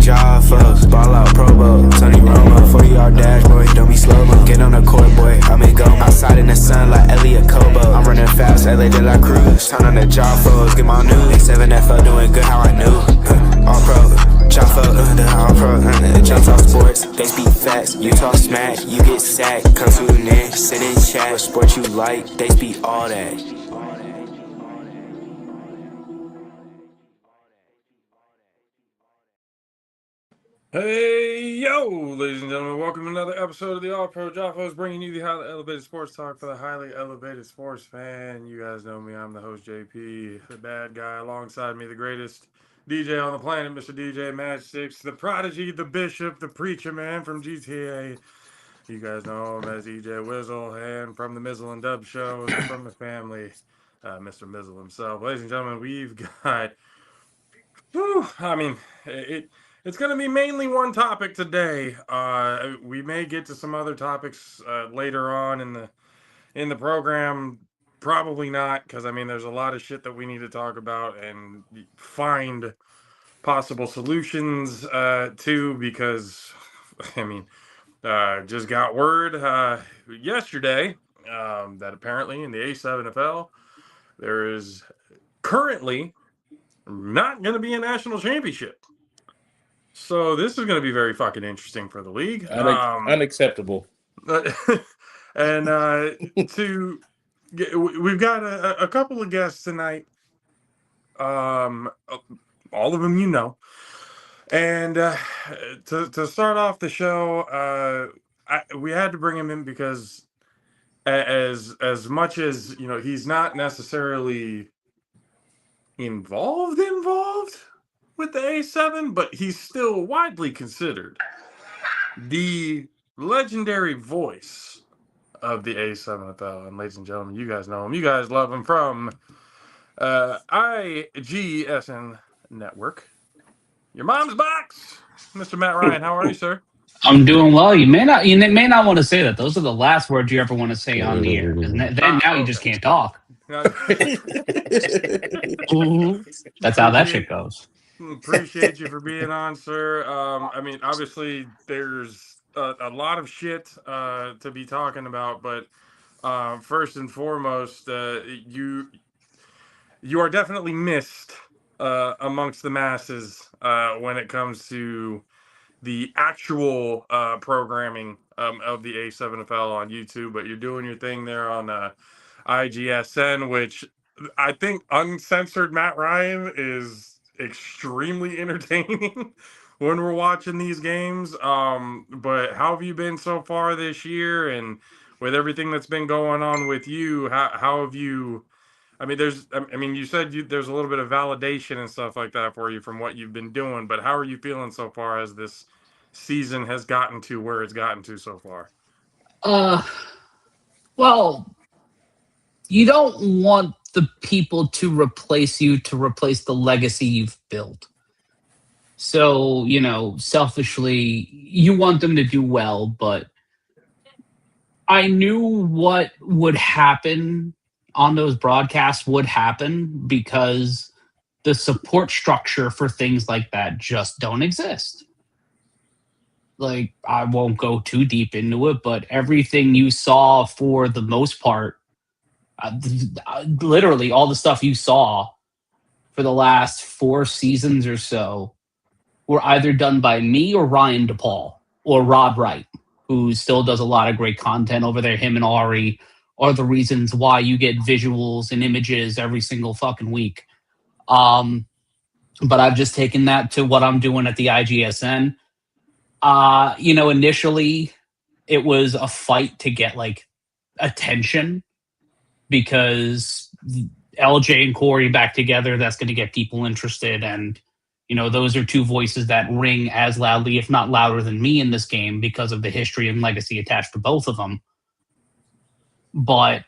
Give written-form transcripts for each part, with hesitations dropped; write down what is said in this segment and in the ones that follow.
JAFFOs, ball out Pro Bowl, Tony Romo, 40-yard dash, boy, don't be slow-mo. Get on the court, boy, I make go. Outside in the sun like Elliot Kobo. I'm running fast, LA de la Cruz. Turn on the JAFFOs, get my news. A7FL doing good, how I knew. All pro, JAFFO, the all pro. Jump talk sports, they speak facts. You talk smack, you get sacked. Come tune in, sit in chat. What sport you like, they speak all that. Hey, yo, ladies and gentlemen, welcome to another episode of the All Pro JAFFOs, bringing you the highly elevated sports talk for the highly elevated sports fan. You guys know me, I'm the host, JP, the bad guy. Alongside me, the greatest DJ on the planet, Mr. DJ Match 6, the prodigy, the bishop, the preacher man from GTA. You guys know him as EJ Wizzle, and from the Mizzle and Dub show, from the family, Mr. Mizzle himself. Ladies and gentlemen, we've got, it's going to be mainly one topic today. We may get to some other topics later on in the program. Probably not, because there's a lot of shit that we need to talk about and find possible solutions to. Because just got word yesterday that apparently in the A7FL there is currently not going to be a national championship. So this is going to be very fucking interesting for the league. Unacceptable. And we've got a couple of guests tonight. All of them, you know. And to start off the show, we had to bring him in because as much as he's not necessarily involved with the A7, but he's still widely considered the legendary voice of the A7FL. And ladies and gentlemen, you guys know him. You guys love him from IGSN Network. Your mom's box, Mr. Matt Ryan. How are you, sir? I'm doing well. You may not want to say that. Those are the last words you ever want to say on the air. Now you just can't talk. That's how that shit goes. Appreciate you for being on, sir. Obviously, there's a lot of shit to be talking about, but first and foremost, you are definitely missed amongst the masses when it comes to the actual programming of the A7FL on YouTube. But you're doing your thing there on IGSN, which I think uncensored Matt Ryan is extremely entertaining when we're watching these games. But how have you been so far this year, and with everything that's been going on with you, how have you? You said there's a little bit of validation and stuff like that for you from what you've been doing, but how are you feeling so far as this season has gotten to where it's gotten to so far? Well, you don't want the people to replace you, to replace the legacy you've built. So, selfishly, you want them to do well, but I knew what would happen on those broadcasts would happen because the support structure for things like that just don't exist. Like, I won't go too deep into it, but everything you saw for the most part, literally all the stuff you saw for the last 4 seasons or so were either done by me or Ryan DePaul or Rob Wright, who still does a lot of great content over there. Him and Ari are the reasons why you get visuals and images every single fucking week. But I've just taken that to what I'm doing at the IGSN. Initially it was a fight to get attention, because LJ and Corey back together, that's going to get people interested. And, those are 2 voices that ring as loudly, if not louder than me in this game, because of the history and legacy attached to both of them. But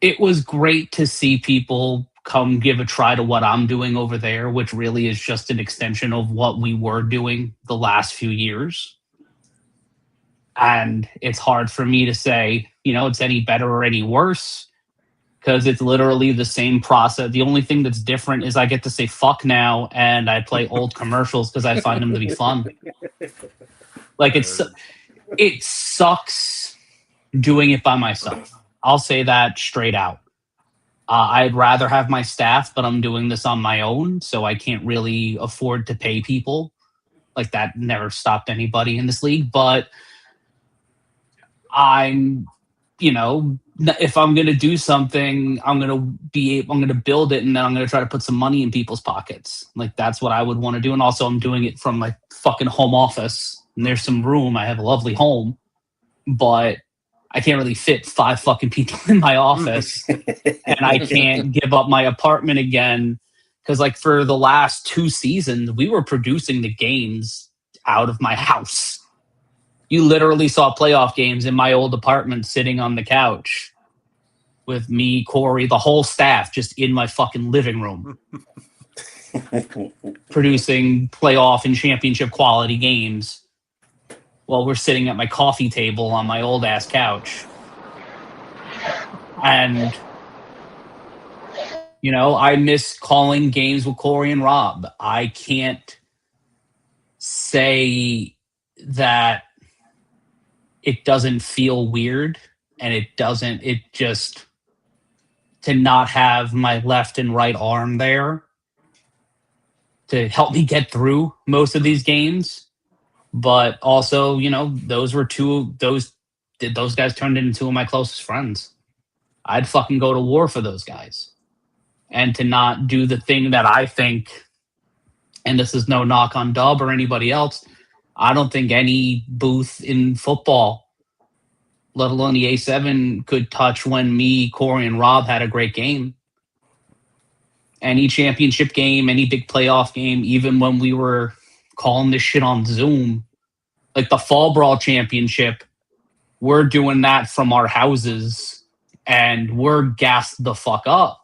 it was great to see people come give a try to what I'm doing over there, which really is just an extension of what we were doing the last few years. And it's hard for me to say, it's any better or any worse, because it's literally the same process. The only thing that's different is I get to say fuck now, and I play old commercials because I find them to be fun. Like it sucks doing it by myself. I'll say that straight out. I'd rather have my staff, but I'm doing this on my own, so I can't really afford to pay people. Like, that never stopped anybody in this league, but I'm, if I'm going to do something, I'm going to build it, and then I'm going to try to put some money in people's pockets. Like, that's what I would want to do. And also I'm doing it from my fucking home office, and there's some room. I have a lovely home, but I can't really fit 5 fucking people in my office, and I can't give up my apartment again. Because, like, for the last 2 seasons, we were producing the games out of my house. You literally saw playoff games in my old apartment sitting on the couch with me, Corey, the whole staff just in my fucking living room producing playoff and championship quality games while we're sitting at my coffee table on my old ass couch. And I miss calling games with Corey and Rob. I can't say that it doesn't feel weird, and it just, to not have my left and right arm there to help me get through most of these games. But also, those guys turned into 2 of my closest friends. I'd fucking go to war for those guys. And to not do the thing that I think, and this is no knock on Dub or anybody else, I don't think any booth in football, let alone the A7, could touch when me, Corey, and Rob had a great game. Any championship game, any big playoff game, even when we were calling this shit on Zoom, like the Fall Brawl Championship, we're doing that from our houses, and we're gassed the fuck up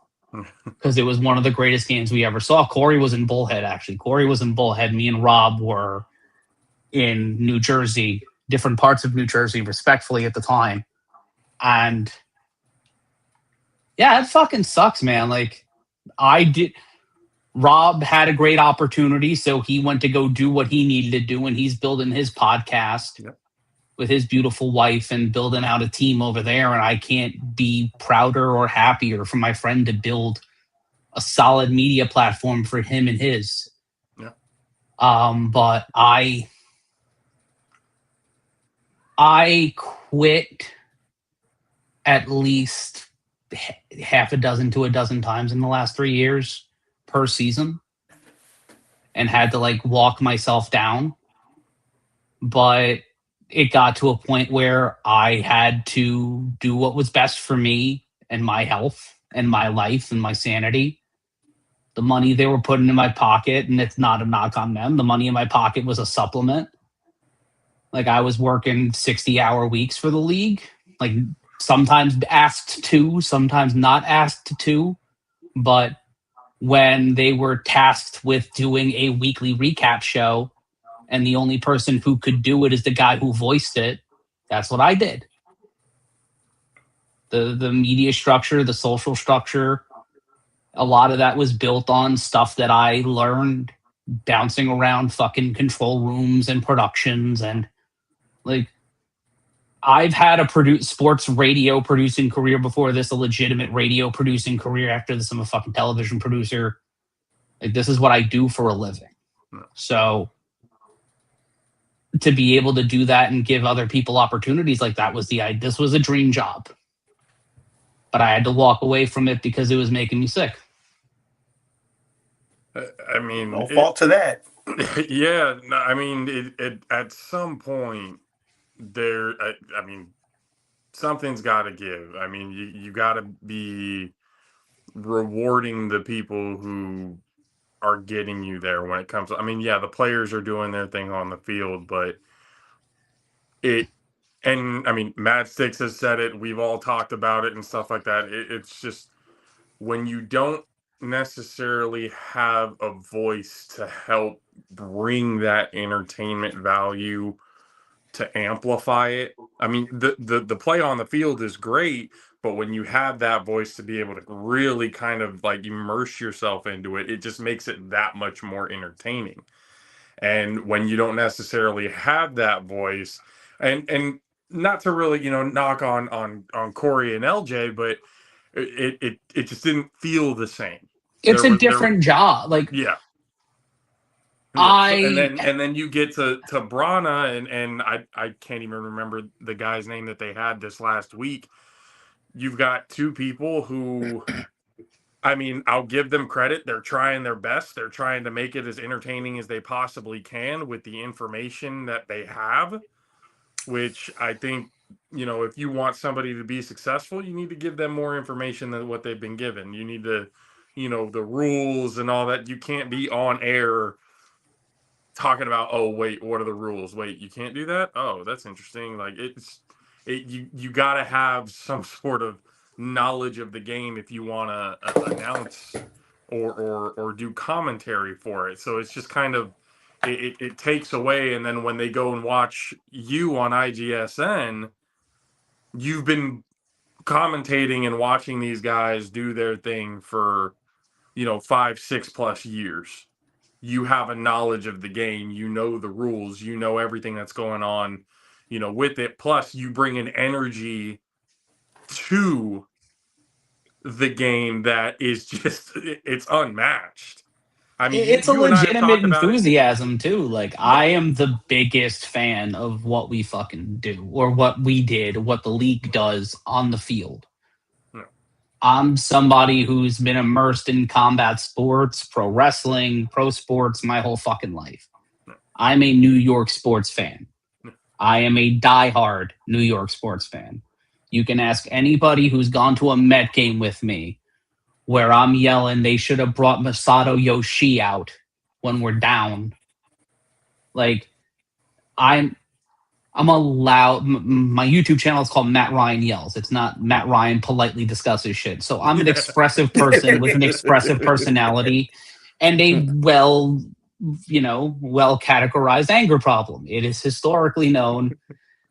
because it was one of the greatest games we ever saw. Corey was in Bullhead, actually. Corey was in Bullhead. Me and Rob were in New Jersey, different parts of New Jersey, respectfully, at the time. And yeah, it fucking sucks, man. Like, Rob had a great opportunity, so he went to go do what he needed to do, and he's building his podcast with his beautiful wife and building out a team over there. And I can't be prouder or happier for my friend to build a solid media platform for him and his. Yeah. But I quit at least half a dozen to a dozen times in the last 3 years per season, and had to walk myself down. But it got to a point where I had to do what was best for me and my health and my life and my sanity. The money they were putting in my pocket, and it's not a knock on them, the money in my pocket was a supplement. Like, I was working 60-hour weeks for the league, like sometimes asked to, sometimes not asked to. But when they were tasked with doing a weekly recap show, and the only person who could do it is the guy who voiced it, that's what I did. The media structure, the social structure, a lot of that was built on stuff that I learned bouncing around fucking control rooms and productions. And I've had a sports radio producing career before this, a legitimate radio producing career. After this, I'm a fucking television producer. This is what I do for a living. So to be able to do that and give other people opportunities like that this was a dream job. But I had to walk away from it because it was making me sick. I mean, no fault to that. Yeah, no, I mean, it at some point there. I mean, something's got to give. I mean, you got to be rewarding the people who are getting you there when it comes to, I mean, yeah, the players are doing their thing on the field, but and I mean, Matt Sticks has said it, we've all talked about it and stuff like that. It's just, when you don't necessarily have a voice to help bring that entertainment value to amplify it. I mean, the play on the field is great, but when you have that voice to be able to really kind of like immerse yourself into it, it just makes it that much more entertaining. And when you don't necessarily have that voice, and not to really, knock on Corey and LJ, but it just didn't feel the same. It's a different job. Like, yeah. Yeah, so, I and then you get to Brana, and I can't even remember the guy's name that they had this last week. You've got two people who, I mean, I'll give them credit. They're trying their best. They're trying to make it as entertaining as they possibly can with the information that they have, which I think, if you want somebody to be successful, you need to give them more information than what they've been given. You need to, the rules and all that. You can't be on air talking about, oh wait, what are the rules? Wait, you can't do that? Oh, that's interesting. Like you got to have some sort of knowledge of the game if you want to announce or do commentary for it. So it's just kind of it takes away, and then when they go and watch you on IGSN, you've been commentating and watching these guys do their thing for 5-6+ years. You have a knowledge of the game, the rules, everything that's going on, with it. Plus, you bring an energy to the game that is just, it's unmatched. I mean, it's a you and I have legitimate talked about it. enthusiasm too. Like, Yeah. I am the biggest fan of what we fucking do, or what we did, what the league does on the field. Yeah. I'm somebody who's been immersed in combat sports, pro wrestling, pro sports my whole fucking life. Yeah. I'm a New York sports fan. Yeah. I am a diehard New York sports fan. You can ask anybody who's gone to a Met game with me where I'm yelling they should have brought Masato Yoshi out when we're down. Like, I'm allowed. My YouTube channel is called Matt Ryan Yells. It's not Matt Ryan politely discusses shit. So I'm an expressive person with an expressive personality and a well categorized anger problem. It is historically known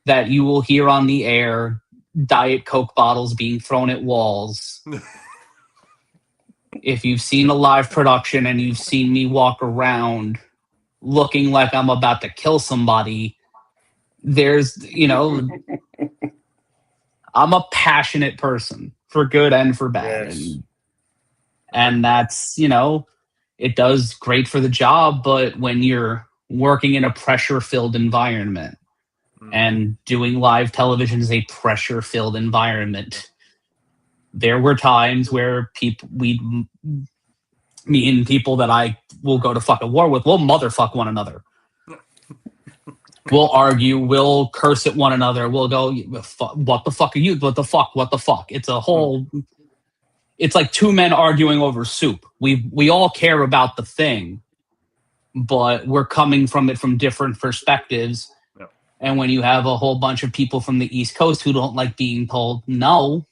that you will hear on the air Diet Coke bottles being thrown at walls. If you've seen a live production and you've seen me walk around looking like I'm about to kill somebody, there's, I'm a passionate person for good and for bad. Yes. And that's, it does great for the job, but when you're working in a pressure-filled environment, and doing live television is a pressure-filled environment, there were times where me and people that I will go to fucking war with, we'll motherfuck one another. We'll argue, we'll curse at one another, we'll go, what the fuck are you, what the fuck? It's a whole, it's like two men arguing over soup. We all care about the thing, but we're coming from it from different perspectives. Yep. And when you have a whole bunch of people from the East Coast who don't like being told no,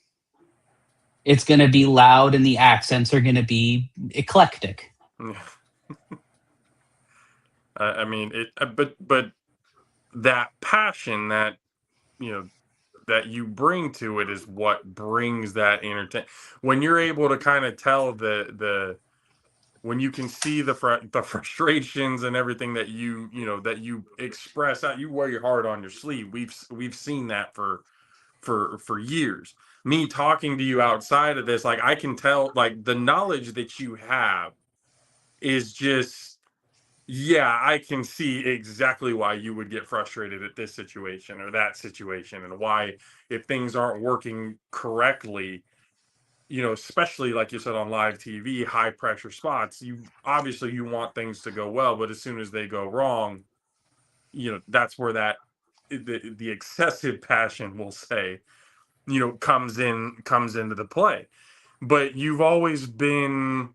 it's going to be loud and the accents are going to be eclectic. I mean, but that passion that, that you bring to it is what brings that entertainment. When you're able to kind of tell when you can see the frustrations and everything that that you express out, you wear your heart on your sleeve. We've seen that for years. Me talking to you outside of this, like, I can tell, like, the knowledge that you have is just, yeah, I can see exactly why you would get frustrated at this situation or that situation, and why, if things aren't working correctly, especially like you said on live TV, high pressure spots, you want things to go well, but as soon as they go wrong, that's where the excessive passion, we'll say, comes into the play. But you've always been,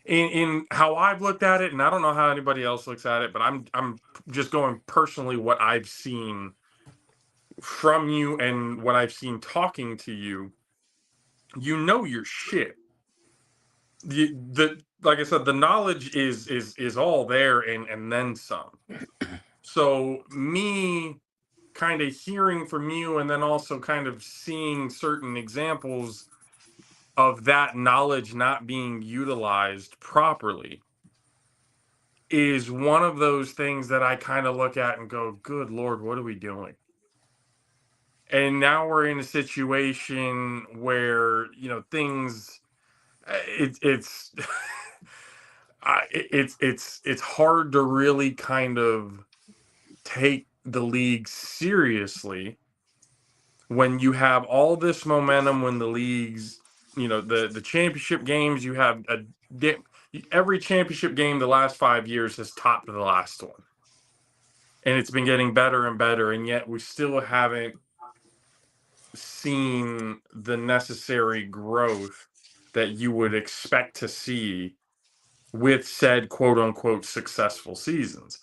in how I've looked at it, and I don't know how anybody else looks at it, but I'm just going personally what I've seen from you and what I've seen talking to you. Your shit. Like I said, the knowledge is all there and then some. So me kind of hearing from you and then also kind of seeing certain examples of that knowledge not being utilized properly is one of those things that I kind of look at and go, good Lord, what are we doing? And now we're in a situation where, things, it's it's hard to really kind of take the league seriously when you have all this momentum, when the leagues, the championship games, you have every championship game the last 5 years has topped the last one, and it's been getting better and better, and yet we still haven't seen the necessary growth that you would expect to see with said quote unquote successful seasons.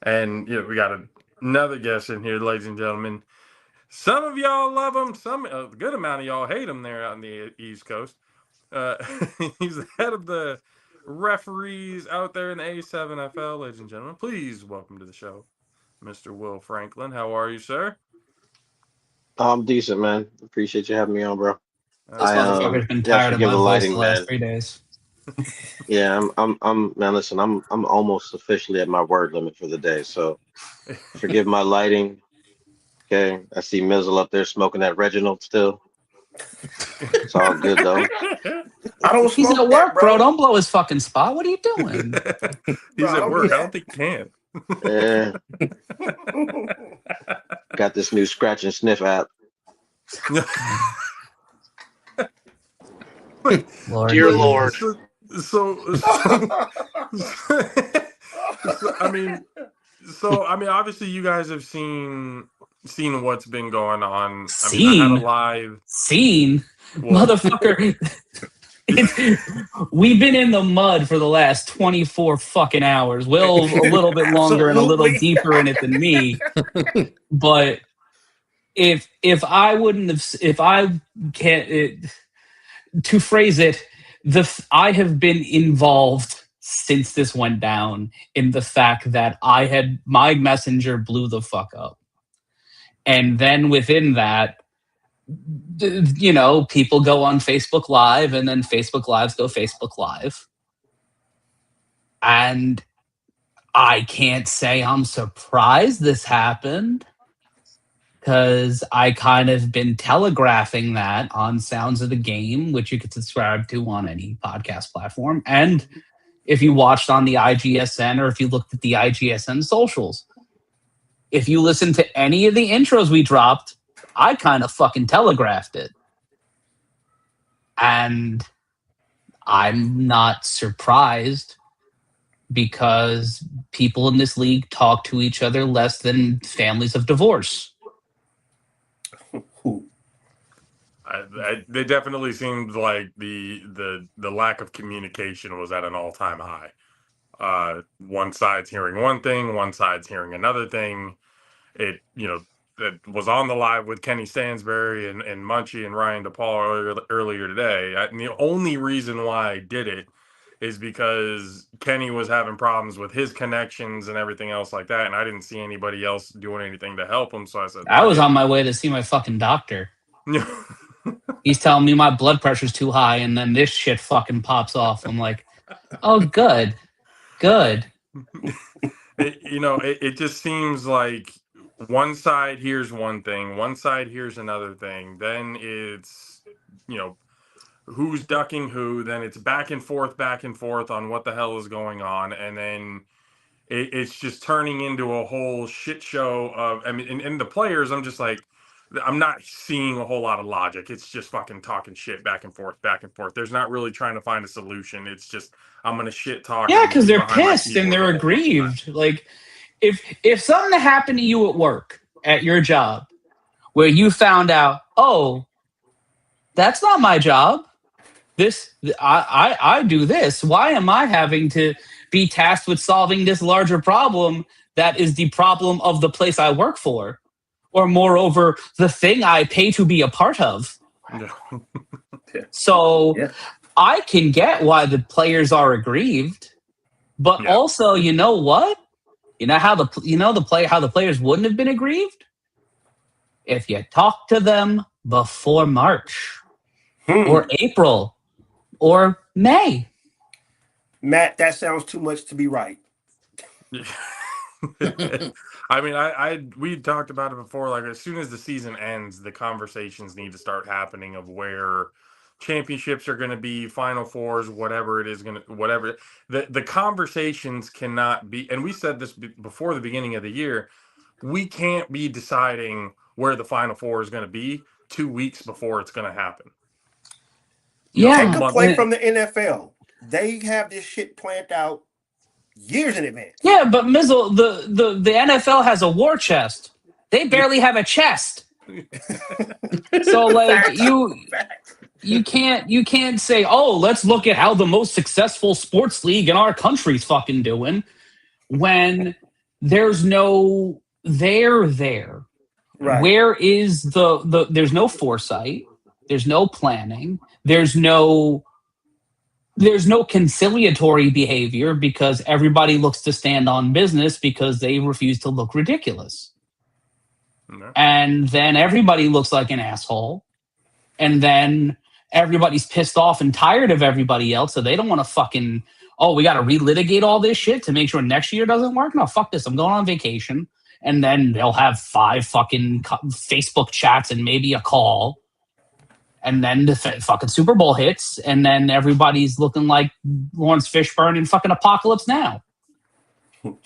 And we got another guest in here, ladies and gentlemen. Some of y'all love him, a good amount of y'all hate him there out on the East Coast. He's the head of the referees out there in the A7FL, ladies and gentlemen. Please welcome to the show, Mr. Will Franklin. How are you, sir? I'm decent, man. Appreciate you having me on, bro. This motherfucker's been tired of my voice the last 3 days. Yeah, I'm man, listen, I'm almost officially at my word limit for the day, so forgive my lighting. Okay. I see Mizzle up there smoking that Reginald still. It's all good though. I don't He's smoke at work, that, bro. Don't blow his fucking spot. What are you doing? He's at work. I don't think he can. Yeah. Got this new scratch and sniff app. Lord Dear Jesus. Lord. So, I mean, obviously you guys have seen what's been going on. I had a live scene, Well, motherfucker. We've been in the mud for the last 24 fucking hours. Will a little bit longer and a little Absolutely. deeper in it than me. But if I wouldn't have, if I can't, to phrase it, I have been involved since this went down in the fact that my messenger blew the fuck up. And then within that, people go on Facebook Live, and then Facebook Lives go Facebook Live. And I can't say I'm surprised this happened, because I kind of been telegraphing that on Sounds of the Game, which you could subscribe to on any podcast platform. And if you watched on the IGSN, or if you looked at the IGSN socials, if you listen to any of the intros we dropped, I kind of fucking telegraphed it. And I'm not surprised, because people in this league talk to each other less than families of divorce. they definitely seemed like the lack of communication was at an all-time high. One side's hearing one thing, one side's hearing another thing. It that was on the live with Kenny Stansberry and Munchie and Ryan DePaul earlier today. And the only reason why I did it is because Kenny was having problems with his connections and everything else like that, and I didn't see anybody else doing anything to help him. So I said, I was on my way to see my fucking doctor. He's telling me my blood pressure's too high, and then this shit fucking pops off. I'm like, oh, good. It just seems like one side hears one thing, one side hears another thing. Then it's, who's ducking who. Then it's back and forth on what the hell is going on. And then it's just turning into a whole shit show of, and the players, I'm just like, I'm not seeing a whole lot of logic. It's just fucking talking shit back and forth. There's not really trying to find a solution. It's just, I'm going to shit talk. Yeah, because they're pissed and they're aggrieved. Like, if something happened to you at work, at your job, where you found out, oh, that's not my job. I do this. Why am I having to be tasked with solving this larger problem that is the problem of the place I work for? Or moreover, the thing I pay to be a part of. Yeah. So I can get why the players are aggrieved. But also, you know what? You know how the players wouldn't have been aggrieved if you talked to them before March or April or May. Matt, that sounds too much to be right. I mean, we talked about it before. Like, as soon as the season ends, the conversations need to start happening of where championships are going to be, Final Fours, whatever it is going to, whatever. The conversations cannot be, and we said this before the beginning of the year, we can't be deciding where the Final Four is going to be 2 weeks before it's going to happen. Take a play from the NFL. They have this shit planned out years in advance. Yeah, but Mizzle, the NFL has a war chest. They barely have a chest. So like you can't say, oh, let's look at how the most successful sports league in our country's fucking doing when there's no there. Right. Where is there's no foresight, there's no planning, there's no conciliatory behavior because everybody looks to stand on business because they refuse to look ridiculous. No. And then everybody looks like an asshole. And then everybody's pissed off and tired of everybody else. So they don't want to fucking, we got to relitigate all this shit to make sure next year doesn't work. No, fuck this. I'm going on vacation. And then they'll have 5 fucking Facebook chats and maybe a call. And then the fucking Super Bowl hits. And then everybody's looking like Lawrence Fishburne in fucking Apocalypse Now. And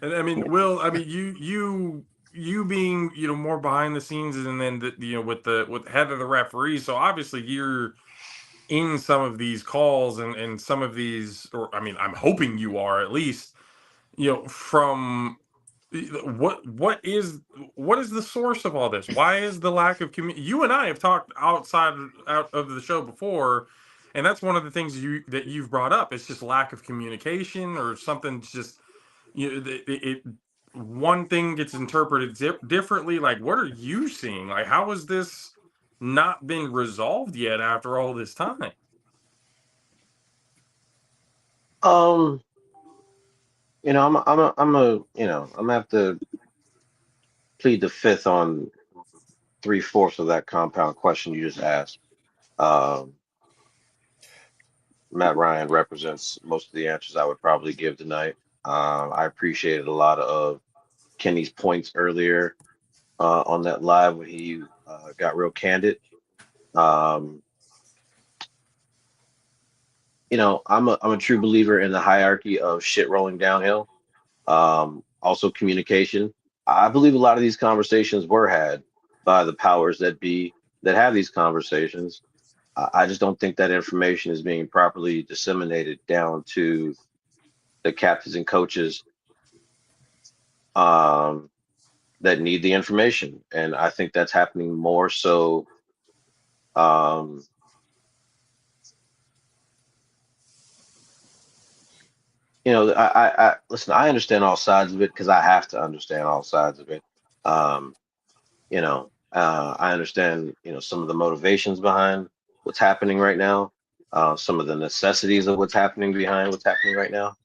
I mean, Will, I mean, you being, more behind the scenes, and then with the head of the referee, so obviously you're in some of these calls and some of these, or I mean, I'm hoping you are at least, from what is the source of all this? Why is the lack of you and I have talked out of the show before, and that's one of the things that you've brought up. It's just lack of communication or something. Just one thing gets interpreted differently. Like, what are you seeing? Like, how has this not been resolved yet after all this time? I'm gonna have to plead the fifth on 3/4 of that compound question you just asked. Matt Ryan represents most of the answers I would probably give tonight. I appreciated a lot of Kenny's points earlier on that live when he got real candid. I'm a true believer in the hierarchy of shit rolling downhill. Also communication. I believe a lot of these conversations were had by the powers that be that have these conversations. I just don't think that information is being properly disseminated down to the captains and coaches that need the information. And I think that's happening more so I listen, I understand all sides of it because I have to understand all sides of it. I understand, some of the motivations behind what's happening right now, some of the necessities of what's happening behind what's happening right now.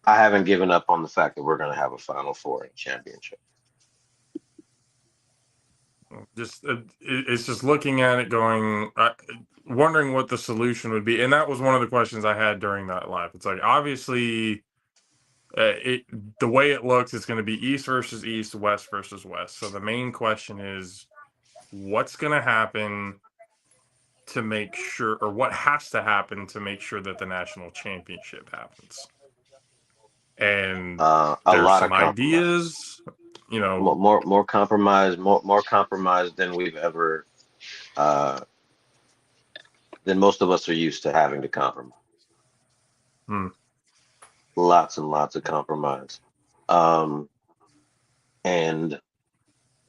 I haven't given up on the fact that we're going to have a Final Four and championship. It's just looking at it going, wondering what the solution would be. And that was one of the questions I had during that live. It's like, obviously, the way it looks, it's going to be East versus East, West versus West. So the main question is, what's going to happen to make sure, or what has to happen to make sure that the national championship happens? And there's some ideas, more compromise than we've ever, than most of us are used to having to compromise. Lots and lots of compromise. And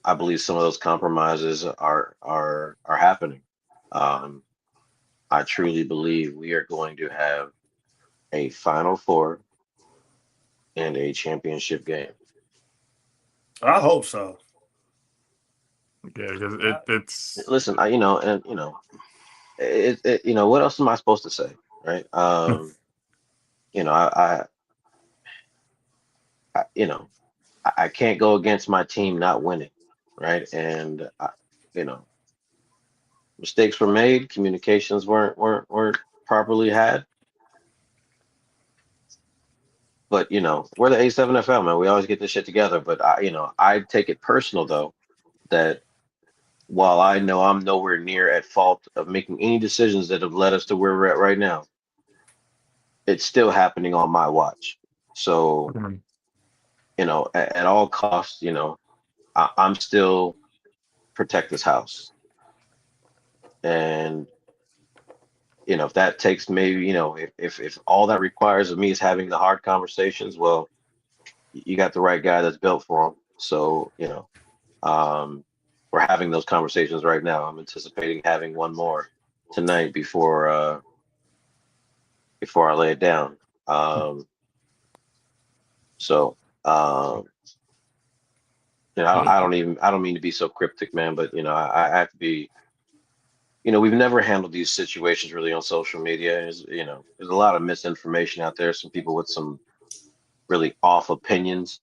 I believe some of those compromises are happening. I truly believe we are going to have a Final Four and a championship game. I hope so. Yeah, because it's Listen, you know, and you know, what else am I supposed to say, right? You know, you know, I can't go against my team not winning, right? And you know, mistakes were made, communications weren't properly had. But you know, we're the A7FL, man. We always get this shit together. But you know, I take it personal though that while I know I'm nowhere near at fault of making any decisions that have led us to where we're at right now, it's still happening on my watch. So, Mhm. you know, at all costs, you know, I'm still protect this house. And, you know, if that takes maybe, you know, if all that requires of me is having the hard conversations, well, you got the right guy that's built for them. So, you know, um, we're having those conversations right now. I'm anticipating having one more tonight before I lay it down. Um, so, you know, I don't mean to be so cryptic, man, but you know, I have to be, you know, we've never handled these situations really on social media. You know, there's a lot of misinformation out there. Some people with some really off opinions.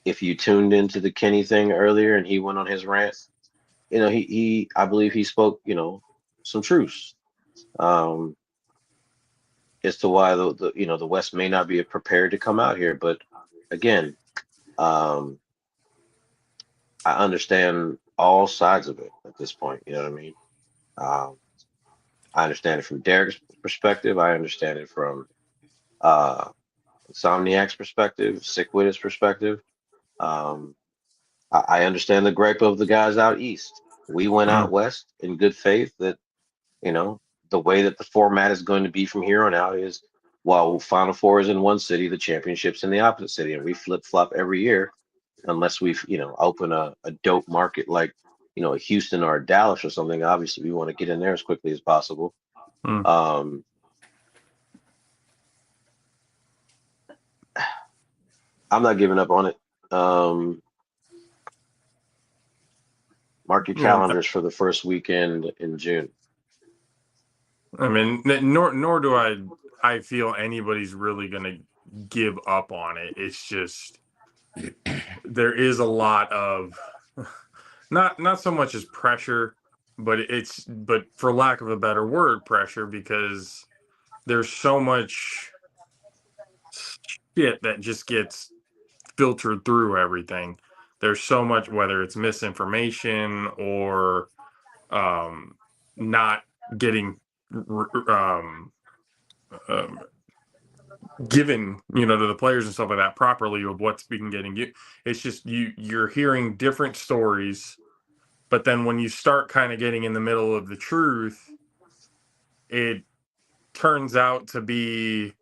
If you tuned into the Kenny thing earlier and he went on his rant, you know, I believe he spoke, you know, some truths. Um, as to why the you know the West may not be prepared to come out here. But again, um, I understand all sides of it at this point. You know what I mean? Um, I understand it from Derek's perspective. I understand it from uh, Insomniac's perspective, Sick Wit's perspective. Um, I understand the gripe of the guys out east. We went out Mm. west in good faith that you know the way that the format is going to be from here on out is while Final Four is in one city, the championship's in the opposite city, and we flip flop every year unless we you know open a dope market like you know a Houston or a Dallas or something. Obviously, we want to get in there as quickly as possible. Mm. Um, I'm not giving up on it. Um, Mark your Yeah, calendars for the first weekend in June. I mean, nor do I feel anybody's really gonna give up on it. It's just there is a lot of not so much as pressure, but for lack of a better word, pressure because there's so much shit that just gets filtered through everything. There's so much, whether it's misinformation or um, not getting um, given, to the players and stuff like that properly of what's been getting you. It's just you're hearing different stories, but then when you start kind of getting in the middle of the truth, it turns out to be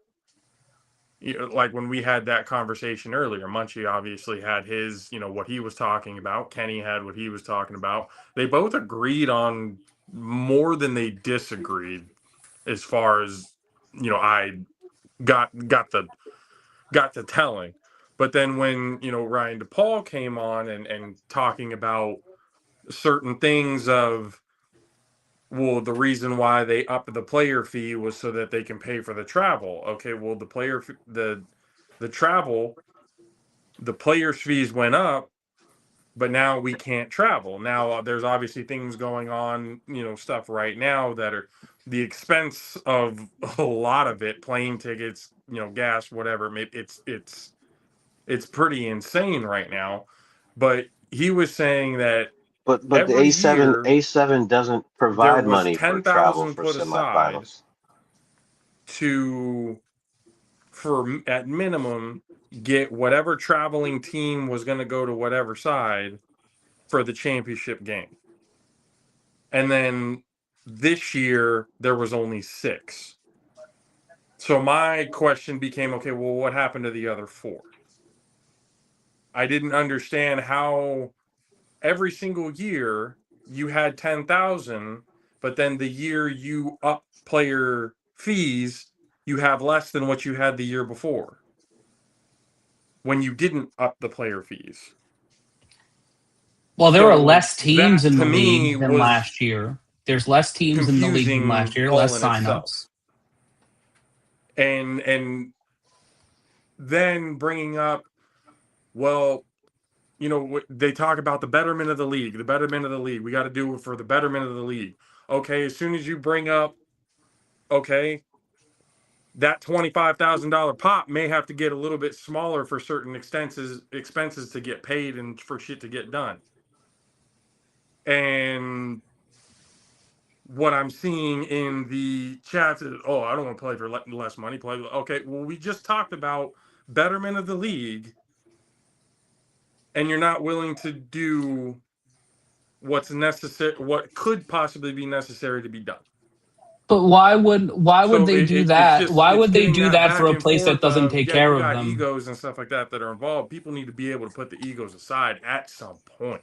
like when we had that conversation earlier. Munchie obviously had his, what he was talking about. Kenny had what he was talking about. They both agreed on more than they disagreed, as far as I got the telling. But then when Ryan DePaul came on and talking about certain things of, well, the reason why they upped the player fee was so that they can pay for the travel. Okay, well, the travel, the players' fees went up, but now we can't travel. Now there's obviously things going on, stuff right now that are the expense of a lot of it, plane tickets, gas, whatever. It's pretty insane right now. But he was saying that But the every A7 year A7 doesn't there provide was money for travel 10,000 for put aside semifinals. to, for at minimum, get whatever traveling team was going to go to whatever side for the championship game. And then this year there was only 6. So my question became, okay, well, what happened to the other 4? I didn't understand how every single year you had 10,000, but then the year you up player fees, you have less than what you had the year before when you didn't up the player fees. Well, there are less that, teams in to the me, league than was last year. There's less teams in the league than last confusing year, all less in itself. signups. And then bringing up, well, you know, they talk about the betterment of the league, We got to do it for the betterment of the league. Okay, as soon as you bring up, okay, that $25,000 pop may have to get a little bit smaller for certain expenses to get paid and for shit to get done. And what I'm seeing in the chat is, oh, I don't want to play for less money. Okay, well, we just talked about betterment of the league, and you're not willing to do what's necessary, what could possibly be necessary to be done. But why would So they do that? Why it's would they getting do that that for back a and place that forth doesn't of, take yeah, care you of got them? egos and stuff like that are involved. People need to be able to put the egos aside at some point.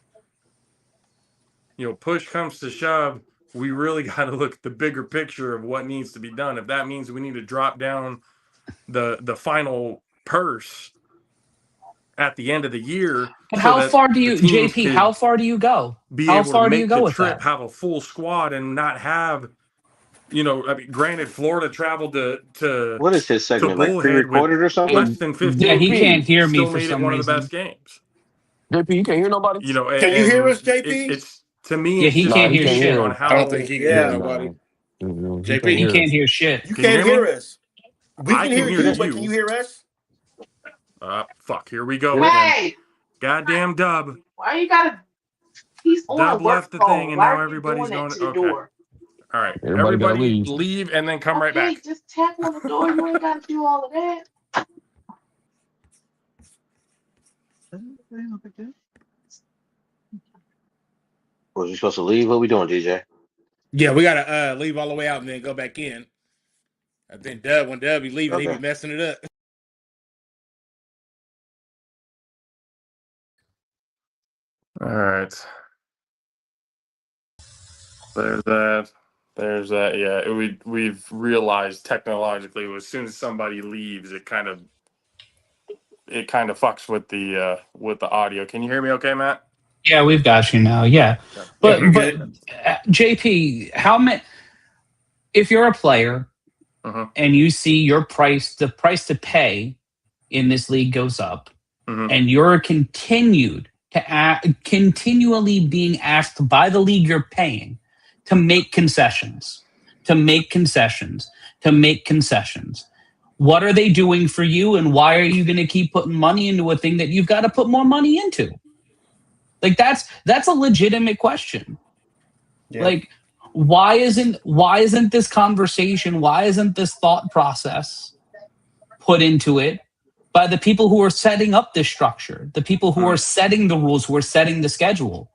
You know, push comes to shove, we really got to look at the bigger picture of what needs to be done. If that means we need to drop down the final purse at the end of the year, But so how that far do the you, teams JP? How could far do you go? be How able to far do you make the go with trip, that? have a full squad, and not have, you know, I mean, granted, Florida traveled to What is his segment, like Bullhead with pre-recorded or something? less than Yeah, he 15 can't people, hear me still for made it some one of the reason. best games. JP, you can't hear nobody? You know, Can you hear us, and JP? it's, to me, Yeah, it's he just Nah, can't he hear can't confusing shit. on hear. I don't how. think he can hear Yeah, Yeah, nobody. no. He can't JP, He hear can't us. hear shit. you Can you can't hear hear me? us. We I can can hear hear you, but can you. you hear us? Fuck, here we go Yeah. again. Hey, Goddamn Dub. why you gotta? He's on a Dub work left the thing, phone. and Why now are you doing everybody's that going. to the Okay. door? All right. Everybody gotta Everybody leave. leave and then come right Okay, back. just tap on the door. You ain't gotta do all of that. Was you supposed to leave? What we doing, DJ? yeah, we gotta leave all the way out and then go back in. I think when Dub be leaving, he Okay. be messing it up. All right. There's that. Yeah, we've realized technologically, as soon as somebody leaves, it kind of fucks with the audio. Can you hear me okay, Matt? Yeah, we've got you now. Yeah, Okay. Yeah, but you're good. JP, how many? If you're a player Uh-huh. and you see your price, the price to pay in this league goes up, and you're continually being asked by the league you're paying to make concessions, to make concessions, to make concessions. What are they doing for you, and why are you going to keep putting money into a thing that you've got to put more money into? Like that's a legitimate question. Yeah. Like why isn't this conversation, why isn't this thought process put into it by the people who are setting up this structure, the people who are setting the rules, who are setting the schedule?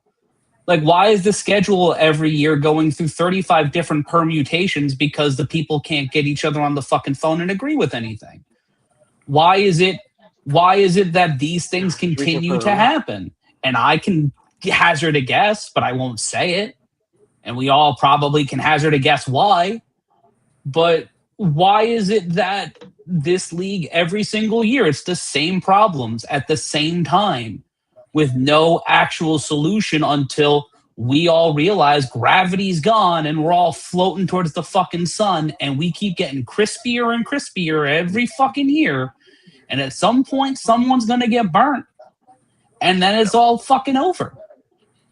Like, why is the schedule every year going through 35 different permutations because the people can't get each other on the fucking phone and agree with anything? Why is it that these things continue to happen? And I can hazard a guess, but I won't say it. And we all probably can hazard a guess why. But why is it that this league every single year, it's the same problems at the same time with no actual solution until we all realize gravity's gone and we're all floating towards the fucking sun, and we keep getting crispier and crispier every fucking year. And at some point, someone's going to get burnt. And then it's all fucking over.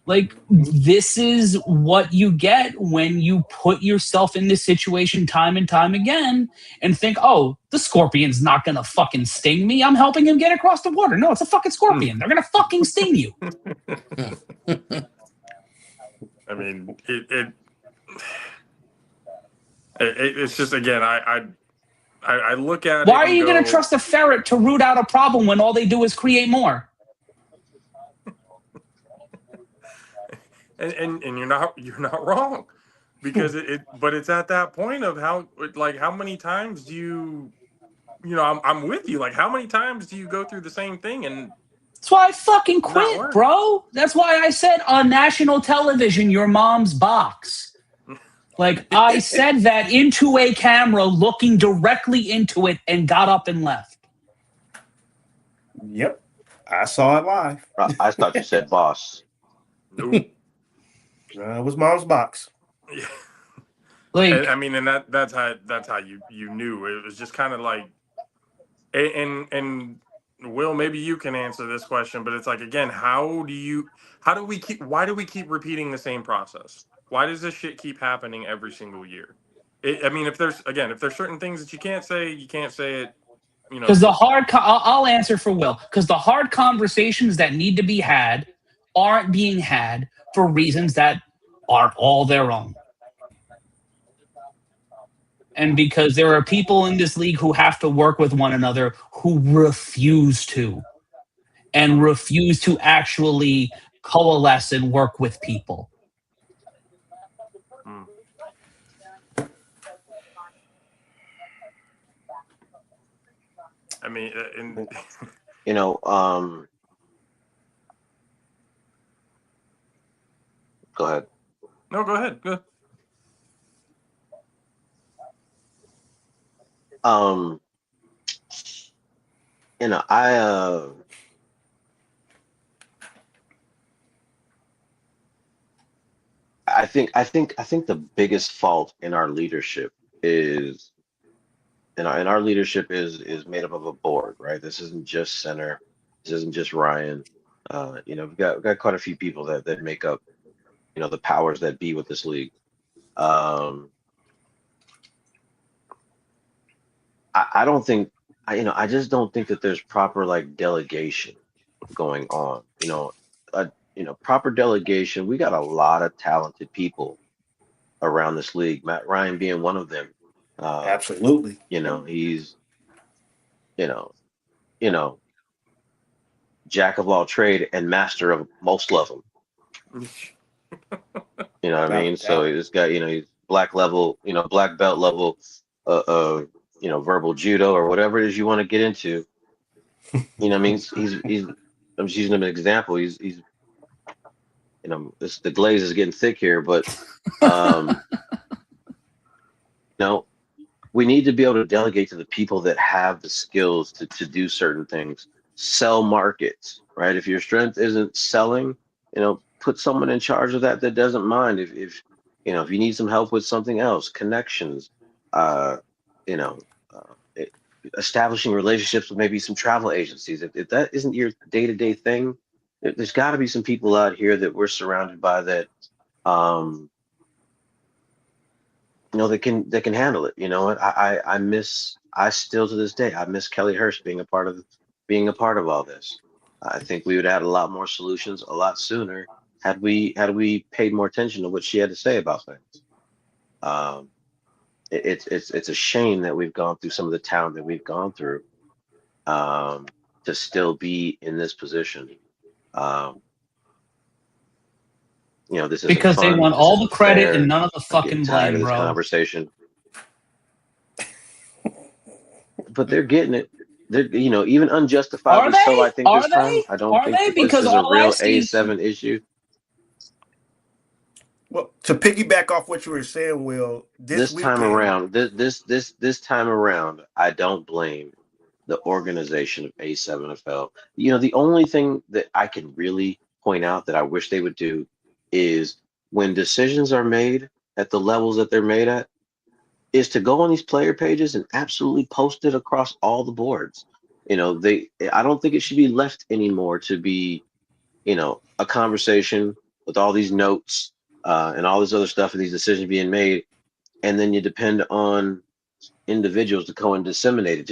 Like, this is what you get when you put yourself in this situation time and time again and think, oh, the scorpion's not going to fucking sting me. I'm helping him get across the water. No, it's a fucking scorpion. They're going to fucking sting you. I mean, it's just, again, I look at it. Why are you go, going to trust a ferret to root out a problem when all they do is create more? And you're not wrong, because but it's at that point of how many times do you know, I'm with you. Like, how many times do you go through the same thing and That's why I fucking not quit, work? bro. That's why I said on national television, your mom's box. Like, I said that into a camera, looking directly into it, and got up and left. Yep. I saw it live. I thought you said boss. Nope. It was Mom's box. Yeah. Like, And, I mean, and that's how you knew. It was just kind of like, and Will, maybe you can answer this question, but it's like, again, why do we keep repeating the same process? Why does this shit keep happening every single year? I mean, if there's certain things that you can't say it. You know, because I'll answer for Will, because the hard conversations that need to be had aren't being had for reasons that are all their own. And because there are people in this league who have to work with one another who refuse to actually coalesce and work with people. I mean, You know, go ahead. No, go ahead. Go. You know, I think the biggest fault in our leadership is, and our leadership is made up of a board, right? This isn't just center. This isn't just Ryan. You know, we've got quite a few people that make up, you know, the powers that be with this league. I don't think, I just don't think that there's proper like delegation going on. Proper delegation. We got a lot of talented people around this league. Matt Ryan being one of them. Absolutely. You know, he's, you know, jack of all trade and master of most of them. You know what I mean? So he's got, he's black level, black belt level, verbal judo or whatever it is you want to get into. You know what I mean? I'm just using him as an example. He's the glaze is getting thick here, but we need to be able to delegate to the people that have the skills to do certain things. Sell markets, right? If your strength isn't selling, put someone in charge of that doesn't mind. If you need some help with something else, connections, establishing relationships with maybe some travel agencies. If that isn't your day-to-day thing, there's got to be some people out here that we're surrounded by that that can handle it. You know what? I still to this day I miss Kelly Hurst being a part of all this. I think we would have had a lot more solutions a lot sooner had we paid more attention to what she had to say about things. It's a shame that we've gone through some of the talent that we've gone through to still be in this position. This is because they want all the credit and none of the fucking tired blame, of this bro. conversation. But they're getting it. They're, even unjustifiably so. I think this time, I don't think that this is a real A7 issue. Well, to piggyback off what you were saying, Will, this time around, this time around, I don't blame the organization of A7FL. The only thing that I can really point out that I wish they would do is when decisions are made at the levels that they're made at, is to go on these player pages and absolutely post it across all the boards. I don't think it should be left anymore to be, a conversation with all these notes and all this other stuff and these decisions being made, and then you depend on individuals to go and disseminate it,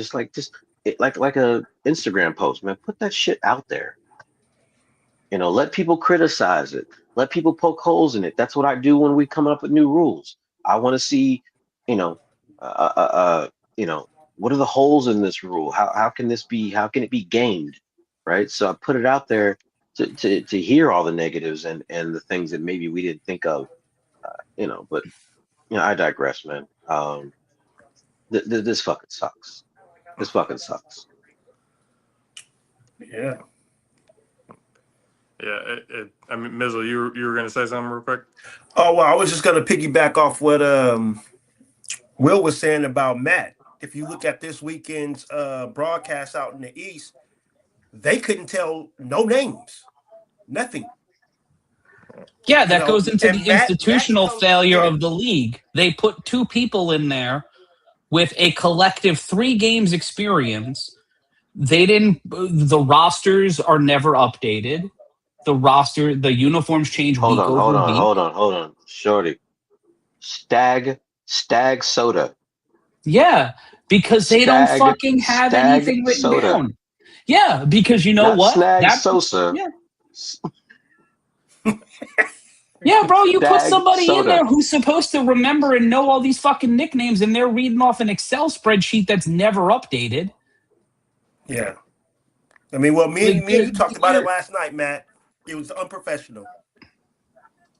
like a Instagram post, man. Put that shit out there. Let people criticize it. Let people poke holes in it. That's what I do when we come up with new rules. I want to see, what are the holes in this rule? How can it be gamed, right? So I put it out there to hear all the negatives and the things that maybe we didn't think of, but I digress, man. This fucking sucks. This fucking sucks. Yeah. Yeah. I mean, Mizzle, you were gonna say something real quick? Oh, well, I was just gonna piggyback off what Will was saying about Matt. If you look at this weekend's broadcast out in the East, they couldn't tell no names, nothing. Yeah, You that know, goes into and the institutional Matt failure yeah. of the league. They put two people in there with a collective 3 games experience. They didn't. The rosters are never updated. The uniforms change Hold week on, over hold on, week. hold on, hold on. Shorty. Stag soda. Yeah, because they don't fucking have Stag anything written soda. down. Yeah, because you know Not what? snag That Sosa. yeah. Yeah, bro, you put Stag somebody in soda. there who's supposed to remember and know all these fucking nicknames, and they're reading off an Excel spreadsheet that's never updated. Yeah. I mean, well, me Like, and you talked about it last night, Matt. It was unprofessional.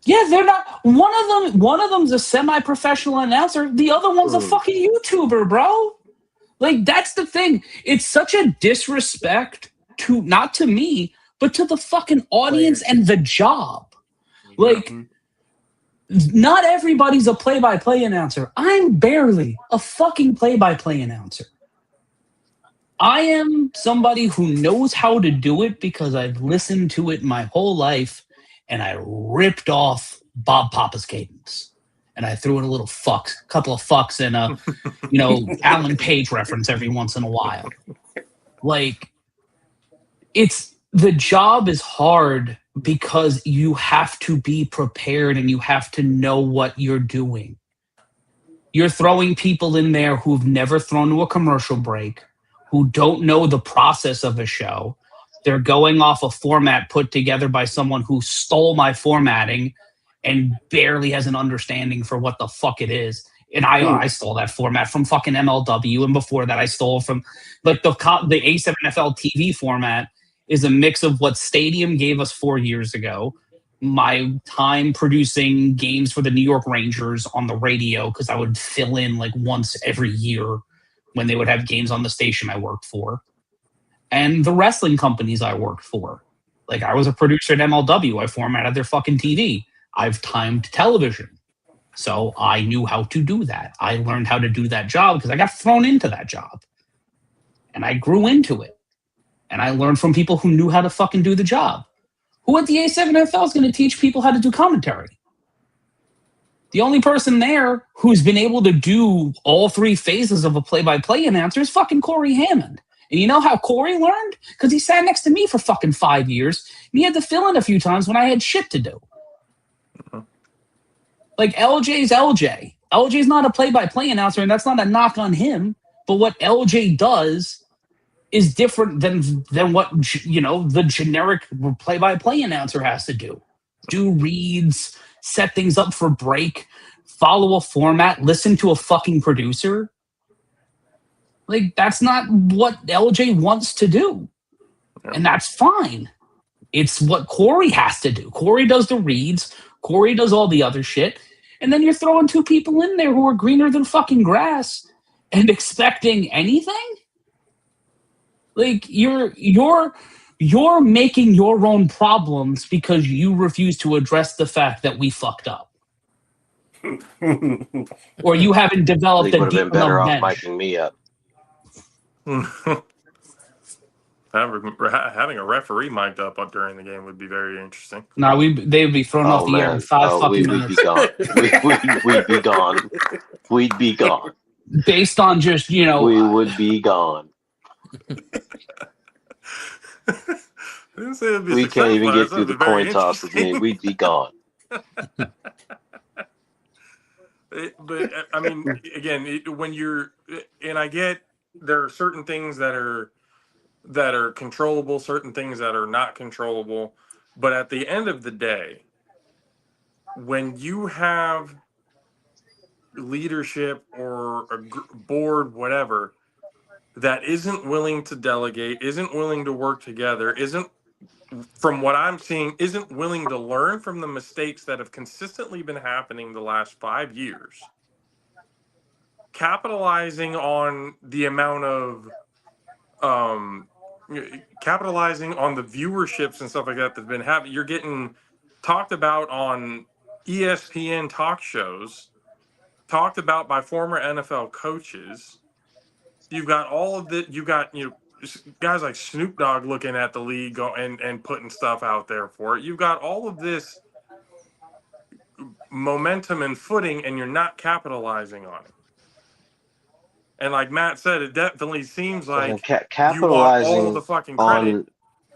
yeah, they're not. One of them's a semi-professional announcer. The other one's a fucking YouTuber, bro. Like, that's the thing. It's such a disrespect to not to me, but to the fucking audience and the job. Like, not everybody's a play-by-play announcer. I'm barely a fucking play-by-play announcer. I am somebody who knows how to do it because I've listened to it my whole life, and I ripped off Bob Papa's cadence. And I threw in a little couple of fucks and a, Alan Page reference every once in a while. Like, the job is hard because you have to be prepared and you have to know what you're doing. You're throwing people in there who've never thrown to a commercial break, who don't know the process of a show. They're going off a format put together by someone who stole my formatting and barely has an understanding for what the fuck it is. And I stole that format from fucking MLW, and before that I stole from like the A7FL TV format is a mix of what Stadium gave us 4 years ago, my time producing games for the New York Rangers on the radio, because I would fill in like once every year when they would have games on the station I worked for, and the wrestling companies I worked for. Like, I was a producer at MLW. I formatted their fucking TV. I've timed television. So I knew how to do that. I learned how to do that job because I got thrown into that job. And I grew into it. And I learned from people who knew how to fucking do the job. Who at the A7FL is going to teach people how to do commentary? The only person there who's been able to do all 3 phases of a play-by-play announcer is fucking Corey Hammond. And you know how Corey learned? Because he sat next to me for fucking 5 years, and he had to fill in a few times when I had shit to do. Like, LJ's LJ. LJ's not a play-by-play announcer, and that's not a knock on him. But what LJ does is different than what, the generic play-by-play announcer has to do. Do reads, set things up for break, follow a format, listen to a fucking producer. Like, that's not what LJ wants to do. And that's fine. It's what Corey has to do. Corey does the reads. Corey does all the other shit. And then you're throwing 2 people in there who are greener than fucking grass and expecting anything? Like, you're making your own problems because you refuse to address the fact that we fucked up. Or you haven't developed He a would have deep been better enough off bench. micing me up. Having a referee mic'd up during the game would be very interesting. No, they would be thrown off the air in 5 fucking we'd minutes. be gone. We'd be gone. We'd be gone. Based on just, We would be gone. I didn't say it'd be We can't even successful. I get said through it'd the be very coin tosses, interesting. man. We'd be gone. But I mean, again, when you're, and I get there are certain things that are controllable, certain things that are not controllable. But at the end of the day, when you have leadership or a board, whatever, that isn't willing to delegate, isn't willing to work together, isn't, from what I'm seeing, isn't willing to learn from the mistakes that have consistently been happening the last 5 years, capitalizing on the amount of capitalizing on the viewerships and stuff like that that's been happening. You're getting talked about on ESPN talk shows, talked about by former NFL coaches. You've got all of the, you've got, guys like Snoop Dogg looking at the league and putting stuff out there for it. You've got all of this momentum and footing, and you're not capitalizing on it. And like Matt said, it definitely seems like you want all the capitalizing fucking credit, on.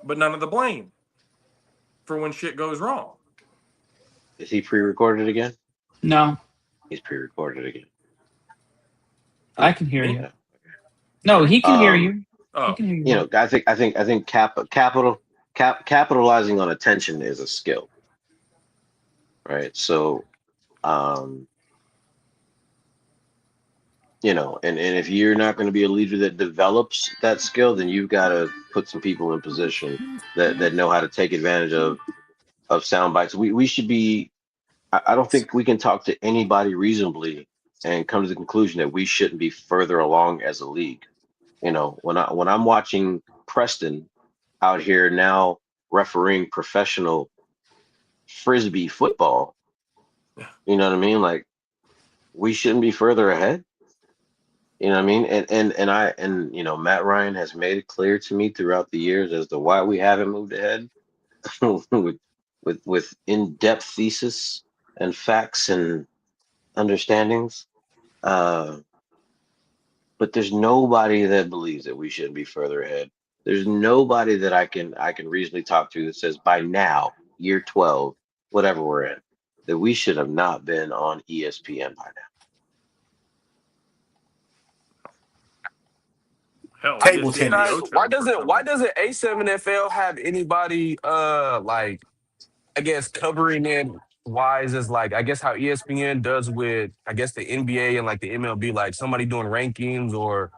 but none of the blame for when shit goes wrong. Is he pre-recorded again? No, He's pre-recorded again. I can hear you. Yeah. No, he can hear you. He Oh, can hear you. You know, I think capitalizing on attention is a skill, right? So, you know, and if you're not going to be a leader that develops that skill, then you've got to put some people in position that know how to take advantage of sound bites. We should be. I don't think we can talk to anybody reasonably and come to the conclusion that we shouldn't be further along as a league. You know, when I'm watching Preston out here now refereeing professional frisbee football, you know what I mean? Like, we shouldn't be further ahead. You know what I mean? And you know, Matt Ryan has made it clear to me throughout the years as to why we haven't moved ahead with in-depth thesis and facts and understandings. But there's nobody that believes that we shouldn't be further ahead. There's nobody that I can reasonably talk to that says by now, year 12, whatever we're in, that we should have not been on ESPN by now. hell, Table ESPN, tennis. the Why O-Town for why some doesn't A7FL have anybody like I guess covering it wise as like I guess how ESPN does with I guess the NBA and like the MLB, like somebody doing rankings or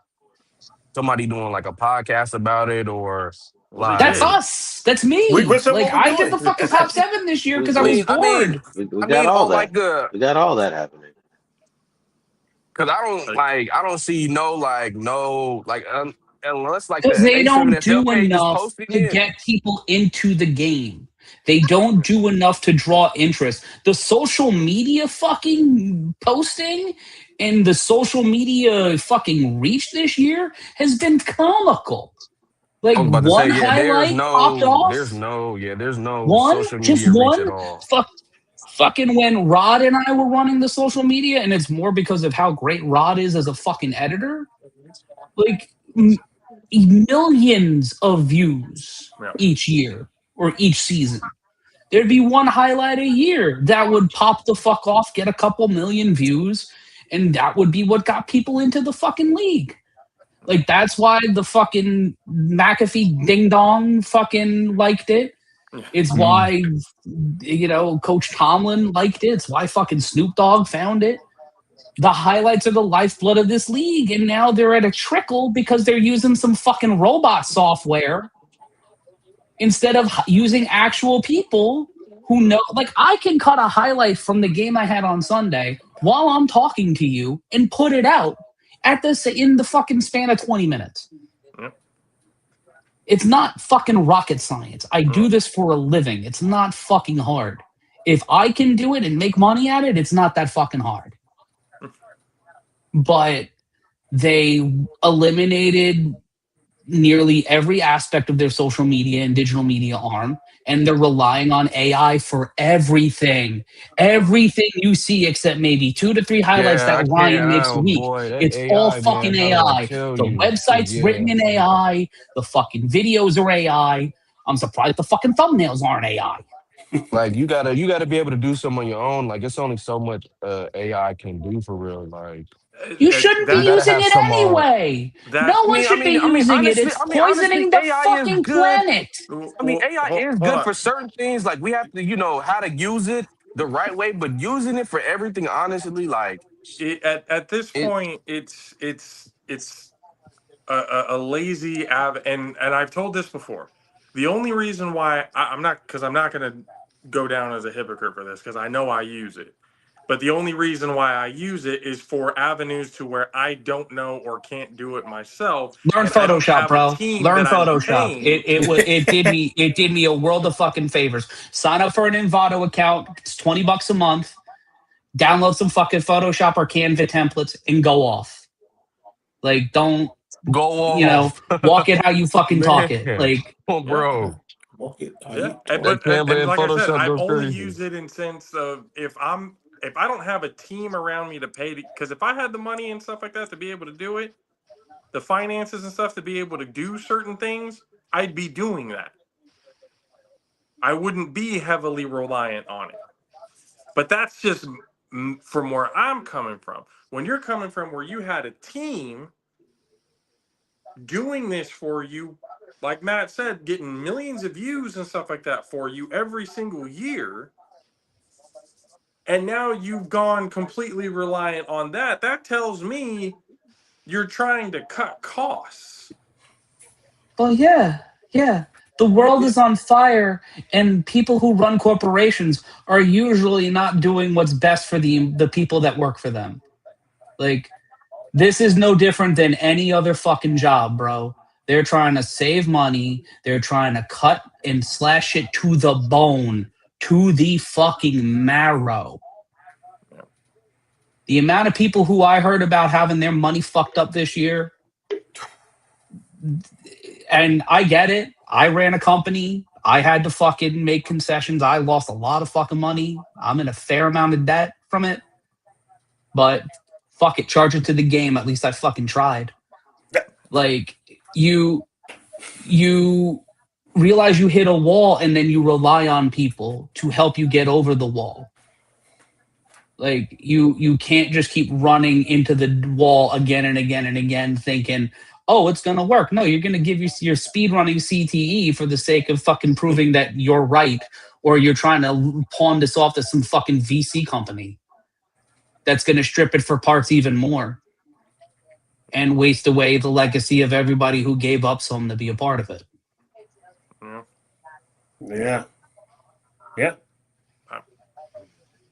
somebody doing like a podcast about it or Well, they That's like did. us. That's me. What's up? Like What we I did the doing? fucking top 7 this year because I was I mean bored. We got all on that. like the We got all that happening. because I don't see no unless like Because the they don't A7FL do page is enough posting to it. get people into the game. They don't do enough to draw interest. The social media fucking posting and the social media fucking reach this year has been comical. Like I was about to say, one yeah, highlight popped off. there's no One, social just media reach at one. all. Fucking when Rod and I were running the social media, and it's more because of how great Rod is as a fucking editor. Like millions of views Yeah. each year or each season. There'd be one highlight a year that would pop the fuck off, get a couple million views, and that would be what got people into the fucking league. Like that's why the fucking McAfee ding dong fucking liked it. It's why Coach Tomlin liked it. It's why fucking Snoop Dogg found it. The highlights are the lifeblood of this league, and now they're at a trickle because they're using some fucking robot software instead of using actual people who know. Like, I can cut a highlight from the game I had on Sunday while I'm talking to you and put it out in the fucking span of 20 minutes. Yep. It's not fucking rocket science. I do this for a living. It's not fucking hard. If I can do it and make money at it, it's not that fucking hard. But they eliminated nearly every aspect of their social media and digital media arm, and they're relying on AI for everything. Everything you see except maybe 2 to 3 highlights Yeah, I that Ryan can't. makes a Oh week. boy, that It's all AI, fucking man, how do I AI. tell The you? website's written in AI. The fucking videos are AI. I'm surprised the fucking thumbnails aren't AI. Like you gotta be able to do something on your own. Like it's only so much AI can do for real. Like You shouldn't be you gotta using have it some anyway. No one should be using it. It's honestly, poisoning the AI is fucking good. planet. I mean, AI is hold good on. for certain things. Like we have to, how to use it the right way, but using it for everything, honestly, like At this it. point, it's a lazy and I've told this before. The only reason why I'm not going to go down as a hypocrite for this because I know I use it. But the only reason why I use it is for avenues to where I don't know or can't do it myself, Learn and I don't Photoshop, have a bro. team Learn that I'm Photoshop. paying. It did me a world of fucking favors. Sign up for an Envato account. It's $20 a month. Download some fucking Photoshop or Canva templates and go off. Like, don't Go off, walk it how you fucking talk it. man. Like, Oh, Yeah. bro. Yeah, That and Canva and like I said, Photoshop I goes only crazy. use it in sense of if I'm if I don't have a team around me to pay, because if I had the money and stuff like that to be able to do it, the finances and stuff to be able to do certain things, I'd be doing that. I wouldn't be heavily reliant on it. But that's just from where I'm coming from. When you're coming from where you had a team doing this for you, like Matt said, getting millions of views and stuff like that for you every single year, and now you've gone completely reliant on that, that tells me you're trying to cut costs. Well, yeah. The world is on fire, and people who run corporations are usually not doing what's best for the people that work for them. Like, this is no different than any other fucking job, bro. They're trying to save money. They're trying to cut and slash it to the bone, to the fucking marrow. The amount of people who I heard about having their money fucked up this year, and I get it. I ran a company. I had to fucking make concessions. I lost a lot of fucking money. I'm in a fair amount of debt from it. But fuck it, charge it to the game. At least I fucking tried. Like, you realize you hit a wall, and then you rely on people to help you get over the wall. Like, you can't just keep running into the wall again and again and again thinking, oh, it's going to work. No, you're going to give your speed running CTE for the sake of fucking proving that you're right, or you're trying to pawn this off to some fucking VC company that's going to strip it for parts even more and waste away the legacy of everybody who gave up some to be a part of it. Yeah.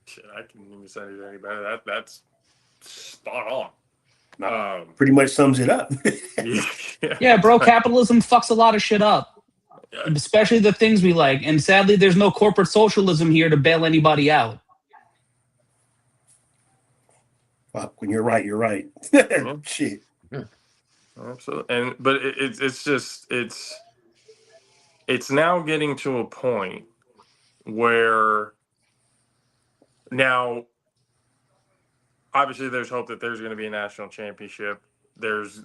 Shit, I can't even say it any better. That's spot on. Pretty much sums it up. Yeah, bro, capitalism fucks a lot of shit up, especially the things we like. And sadly, there's no corporate socialism here to bail anybody out. Fuck, when you're right, you're right. Shit. Absolutely. But it's now getting to a point where now, obviously, there's hope that there's going to be a national championship. There's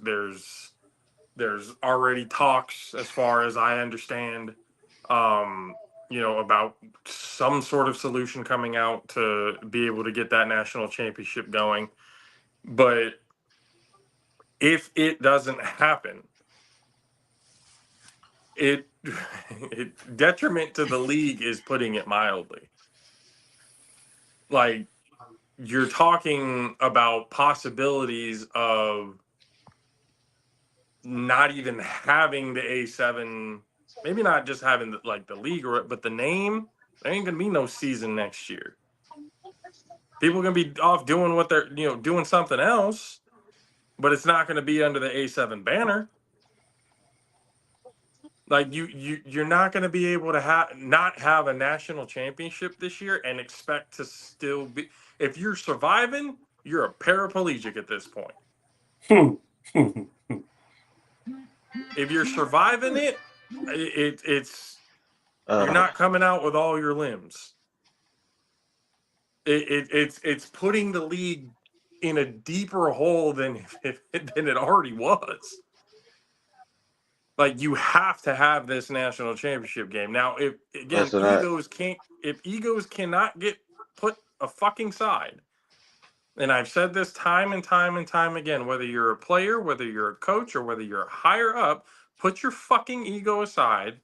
already talks, as far as I understand, about some sort of solution coming out to be able to get that national championship going. But if it doesn't happen, it detriment to the league is putting it mildly. Like, you're talking about possibilities of not even having the A7, maybe not just having the league, but the name. There ain't gonna be no season next year. People are gonna be off doing what they're doing something else, but it's not gonna be under the A7 banner. Like, you're not going to be able to not have a national championship this year and expect to still be. If you're surviving, you're a paraplegic at this point. If you're surviving it's you're not coming out with all your limbs. It's putting the league in a deeper hole than it already was. Like, you have to have this national championship game. Now, if egos cannot get put a fucking side, and I've said this time and time and time again, whether you're a player, whether you're a coach, or whether you're higher up, put your fucking ego aside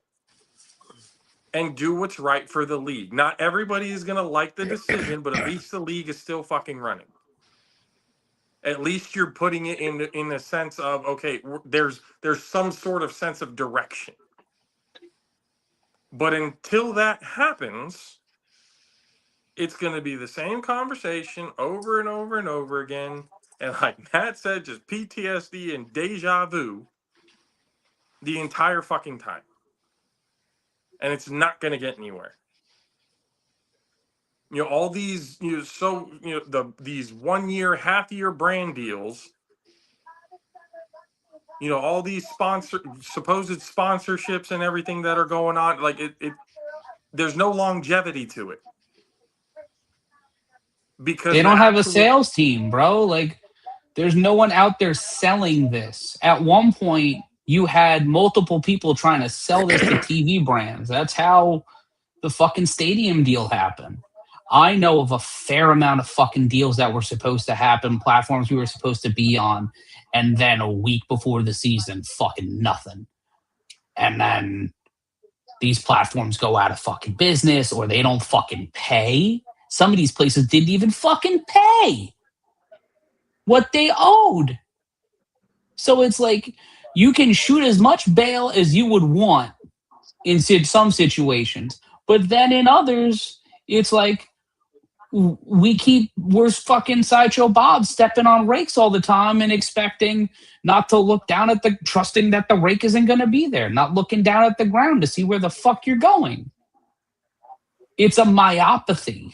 and do what's right for the league. Not everybody is going to like the decision, but at least the league is still fucking running. At least you're putting it in the sense of, okay, there's some sort of sense of direction. But until that happens, it's going to be the same conversation over and over and over again. And like Matt said, just PTSD and deja vu the entire fucking time. And it's not going to get anywhere. All these, these 1 year, half year brand deals, all these supposed sponsorships and everything that are going on, like there's no longevity to it. because They the don't have a actual sales team, bro. Like, there's no one out there selling this. At one point, you had multiple people trying to sell this to TV brands. That's how the fucking stadium deal happened. I know of a fair amount of fucking deals that were supposed to happen, platforms we were supposed to be on, and then a week before the season, fucking nothing. And then these platforms go out of fucking business or they don't fucking pay. Some of these places didn't even fucking pay what they owed. So it's like you can shoot as much bail as you would want in some situations, but then in others, it's like we're fucking Sideshow Bob stepping on rakes all the time and expecting not to look down at trusting that the rake isn't going to be there, not looking down at the ground to see where the fuck you're going. It's a myopathy.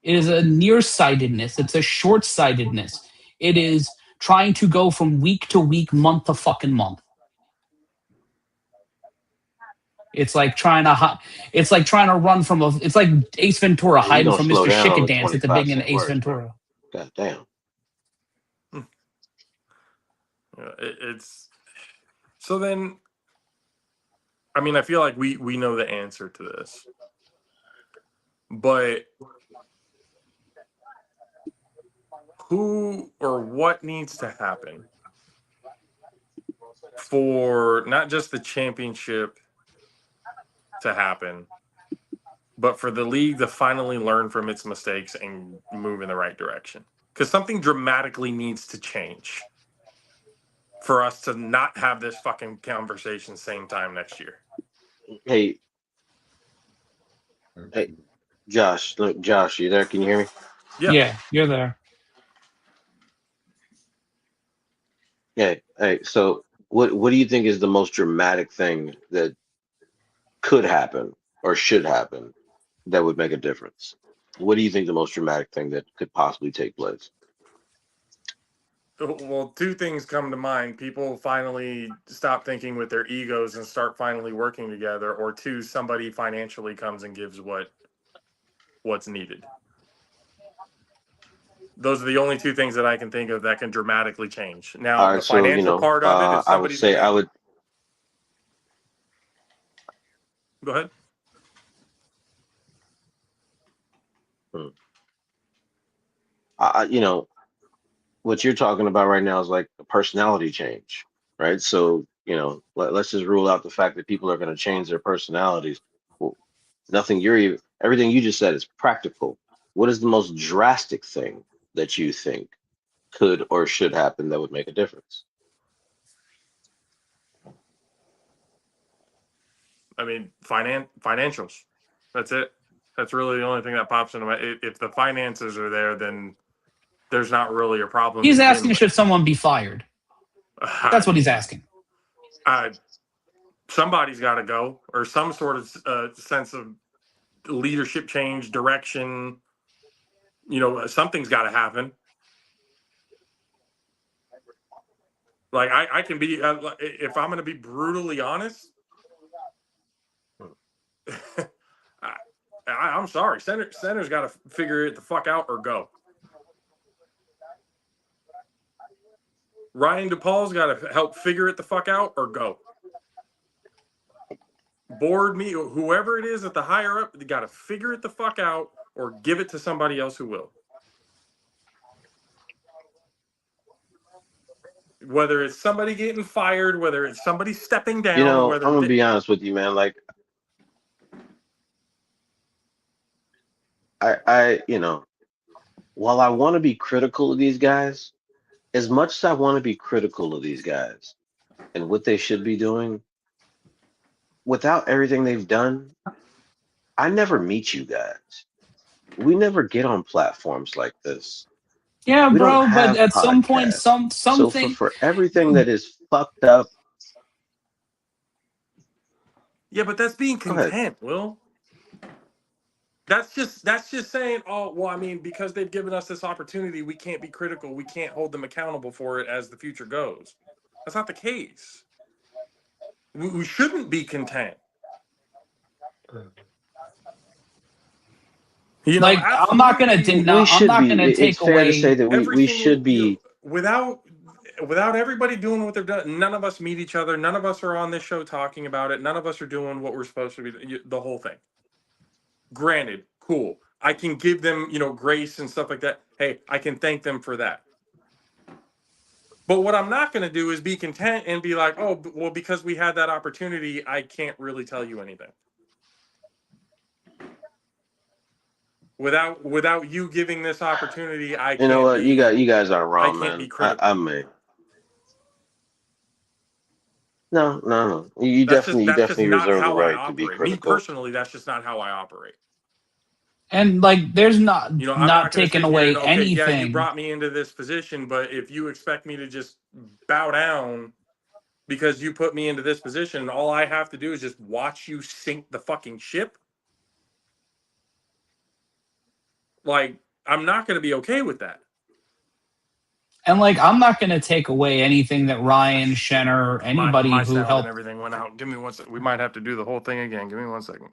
It is a nearsightedness. It's a short-sightedness. It is trying to go from week to week, month to fucking month. It's like trying to run from it's like Ace Ventura Man, you hiding gonna from slow Mr. down on the Chickadance at the beginning of 25-cent Ace words, bro. Ventura. God damn. it's so then. I mean, I feel like we know the answer to this, but who or what needs to happen for not just the championship to happen, but for the league to finally learn from its mistakes and move in the right direction? Because something dramatically needs to change for us to not have this fucking conversation same time next year. Hey, Josh. Look, Josh, you there? Can you hear me? Yeah, you're there. Hey. So, what do you think is the most dramatic thing that could happen or should happen that would make a difference? What do you think the most dramatic thing that could possibly take place? Well, two things come to mind. People finally stop thinking with their egos and start finally working together, or two, somebody financially comes and gives what's needed. Those are the only two things that I can think of that can dramatically change. Now, All the right, so financial part of it, if I would somebody's say I would. go ahead. What you're talking about right now is like a personality change, right? So, let's just rule out the fact that people are going to change their personalities. Well, everything you just said is practical. What is the most drastic thing that you think could or should happen that would make a difference? I mean, financials. That's it. That's really the only thing that pops into my. If the finances are there, then there's not really a problem to He's begin asking with. should someone be fired. I That's what he's mean, asking. Somebody's got to go, or some sort of sense of leadership change, direction. Something's got to happen. Like I can be, if I'm going to be brutally honest, I'm sorry. Center's got to figure it the fuck out or go. Ryan DePaul's got to help figure it the fuck out or go. Board me, whoever it is at the higher up, they got to figure it the fuck out or give it to somebody else who will. Whether it's somebody getting fired, whether it's somebody stepping down, I'm gonna be honest with you, man. Like, while I want to be critical of these guys, as much as I want to be critical of these guys and what they should be doing, without everything they've done, I never meet you guys. We never get on platforms like this. Yeah, We don't bro, but have at some point, podcasts. So something. for everything that is fucked up, Yeah, but that's being go ahead. content, Will. That's just saying, oh, well, I mean, because they've given us this opportunity, we can't be critical. We can't hold them accountable for it as the future goes. That's not the case. We shouldn't be content. You know, Like I'm not gonna absolutely. deny. We I'm should not be. gonna It's take fair to say away. that Every we single should be. without everybody doing what they're doing, none of us meet each other. None of us are on this show talking about it. None of us are doing what we're supposed to be. The whole thing. Granted, cool. I can give them, grace and stuff like that. Hey, I can thank them for that. But what I'm not going to do is be content and be like, oh, well, because we had that opportunity, I can't really tell you anything. Without you giving this opportunity, I You know can't what? be You guys are I wrong, can't be man. critical. I may. No. You That's just definitely not reserve the how I right to be operate. Me critical. personally, that's just not how I operate. And like, there's not I'm not going to taking sit here and away okay, yeah, you anything. brought me into this position, but if you expect me to just bow down because you put me into this position, and all I have to do is just watch you sink the fucking ship, like I'm not going to be okay with that. And like, I'm not gonna take away anything that Ryan, Shit. Shenner, My anybody who sound and helped. everything went out. Give me 1 second. We might have to do the whole thing again. Give me 1 second.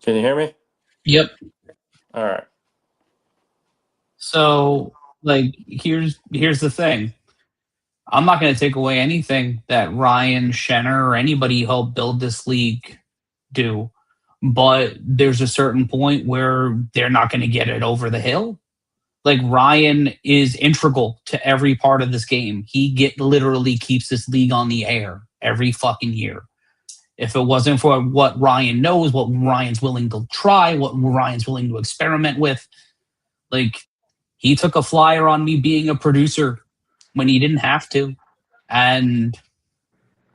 Can you hear me? Yep. All right. So like, here's the thing. I'm not going to take away anything that Ryan, Shenner, or anybody who helped build this league do, but there's a certain point where they're not going to get it over the hill. Like, Ryan is integral to every part of this game. He literally keeps this league on the air every fucking year. If it wasn't for what Ryan knows, what Ryan's willing to try, what Ryan's willing to experiment with, like, he took a flyer on me being a producer when he didn't have to. And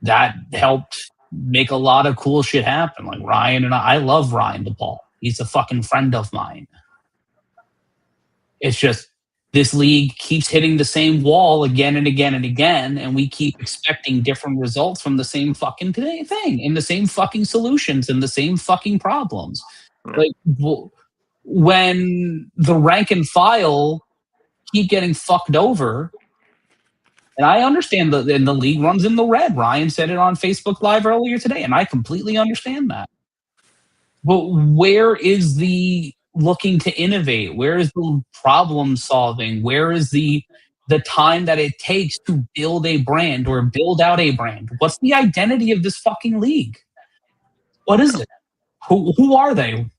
that helped make a lot of cool shit happen. Like, Ryan and I love Ryan DePaul. He's a fucking friend of mine. It's just this league keeps hitting the same wall again and again and again, and we keep expecting different results from the same fucking thing and the same fucking solutions and the same fucking problems. Yeah. Like, when the rank and file keep getting fucked over, and I understand the league runs in the red. Ryan said it on Facebook Live earlier today, and I completely understand that. But where is the looking to innovate? Where is the problem solving? Where is the time that it takes to build a brand or build out a brand? What's the identity of this fucking league? What is it? Who are they?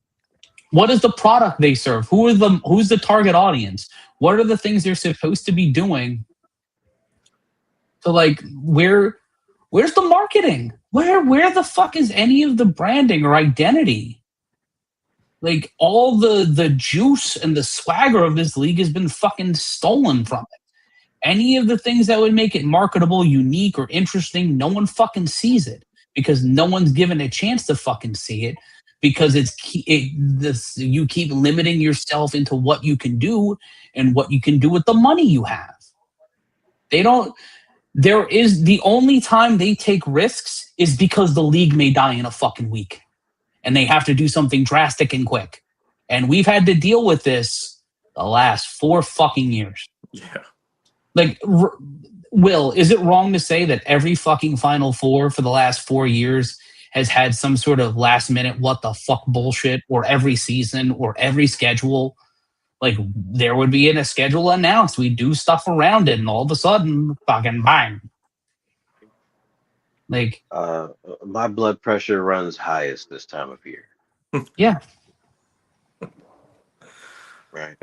What is the product they serve? Who's the target audience? What are the things they're supposed to be doing? So like, where's the marketing? Where the fuck is any of the branding or identity? Like, all the juice and the swagger of this league has been fucking stolen from it. Any of the things that would make it marketable, unique, or interesting, no one fucking sees it because no one's given a chance to fucking see it because you keep limiting yourself into what you can do and what you can do with the money you have. The only time they take risks is because the league may die in a fucking week and they have to do something drastic and quick. And we've had to deal with this the last 4 fucking years. Yeah. Like, Will, is it wrong to say that every fucking Final Four for the last 4 years has had some sort of last minute what the fuck bullshit, or every season or every schedule? Like, there would be a schedule announced, we do stuff around it, and all of a sudden, fucking bang. Like, My blood pressure runs highest this time of year. yeah. Right.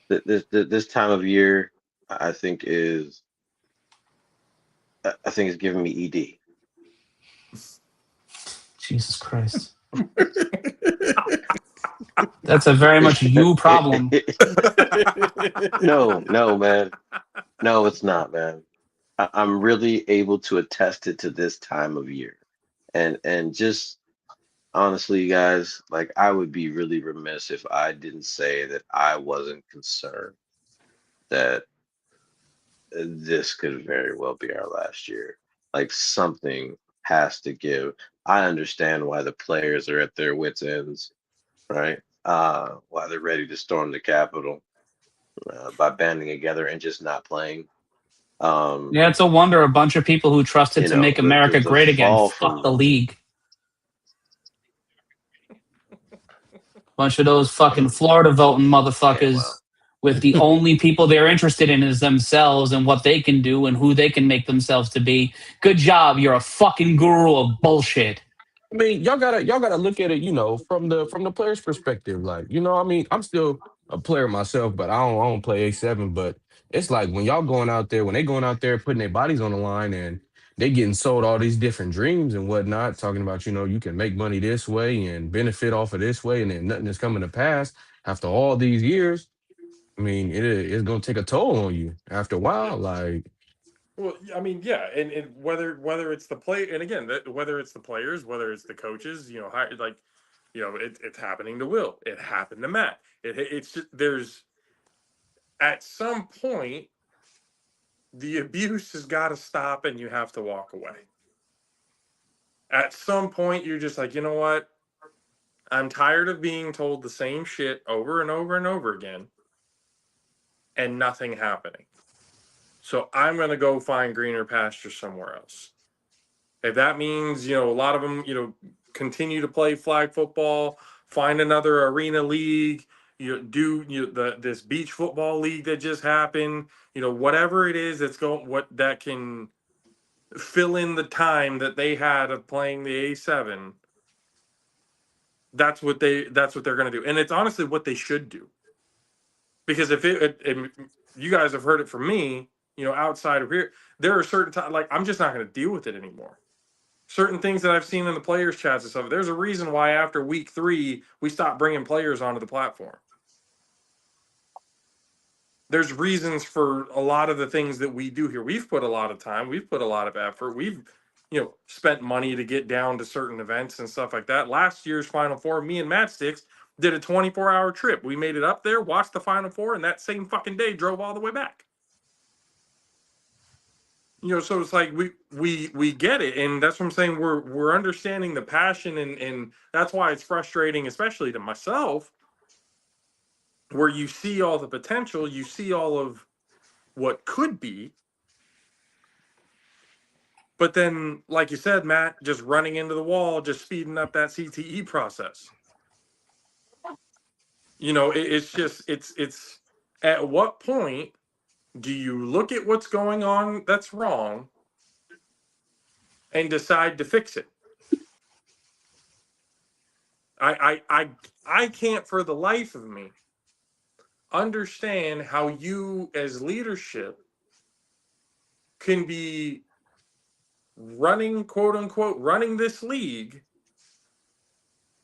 This time of year, I think is giving me ED. Jesus Christ. That's a very much you problem. No, man. No, it's not, man. I'm really able to attest it to this time of year. And just honestly, guys, like, I would be really remiss if I didn't say that I wasn't concerned that this could very well be our last year. Like something has to give. I understand why the players are at their wits' ends, right? Why they're ready to storm the Capitol by banding together and just not playing. Yeah, it's a wonder a bunch of people who trusted to make America The great again fall fuck the from league. Bunch of those fucking Florida voting motherfuckers with the only people they're interested in is themselves and what they can do and who they can make themselves to be. Good job. You're a fucking guru of bullshit. I mean, y'all gotta look at it, from the player's perspective. Like, I mean, I'm still a player myself, but I don't play A7. But it's like when y'all going out there, when they going out there putting their bodies on the line and they getting sold all these different dreams and whatnot, talking about, you can make money this way and benefit off of this way, and then nothing is coming to pass after all these years. I mean, it's gonna take a toll on you after a while. Like, Well, I mean, yeah, and whether it's the play, and again, whether it's the players, whether it's the coaches, like, it's happening to Will. It happened to Matt. It's just, there's at some point the abuse has got to stop, and you have to walk away. At some point, you're just like, you know what? I'm tired of being told the same shit over and over and over again, and nothing happening. So I'm going to go find greener pasture somewhere else. If that means, a lot of them, continue to play flag football, find another arena league, this beach football league that just happened, whatever it is that can fill in the time that they had of playing the A7. That's what they're going to do. And it's honestly what they should do. Because if you guys have heard it from me, outside of here, there are certain times, like, I'm just not going to deal with it anymore. Certain things that I've seen in the players' chats and stuff, there's a reason why after week 3, we stopped bringing players onto the platform. There's reasons for a lot of the things that we do here. We've put a lot of time. We've put a lot of effort. We've, spent money to get down to certain events and stuff like that. Last year's Final Four, me and Matt Sticks did a 24-hour trip. We made it up there, watched the Final Four, and that same fucking day drove all the way back. So it's like we get it, and that's what I'm saying. We're understanding the passion, and that's why it's frustrating, especially to myself, where you see all the potential, you see all of what could be, but then, like you said, Matt, just running into the wall, just speeding up that CTE process. It's at what point do you look at what's going on that's wrong and decide to fix it? I can't for the life of me understand how you as leadership can be running, quote unquote, running this league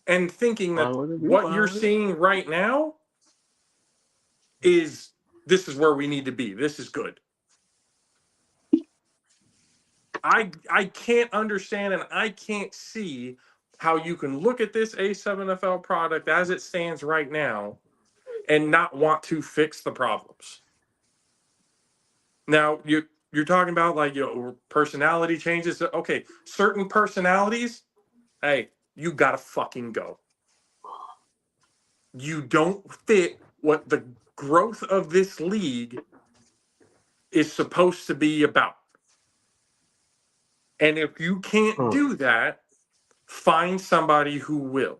and thinking that what you're seeing right now is this is where we need to be. This is good. I can't understand and I can't see how you can look at this A7FL product as it stands right now and not want to fix the problems. Now, you're talking about, like, personality changes. Okay, certain personalities, hey, you gotta fucking go. You don't fit what the growth of this league is supposed to be about. And if you can't do that, find somebody who will.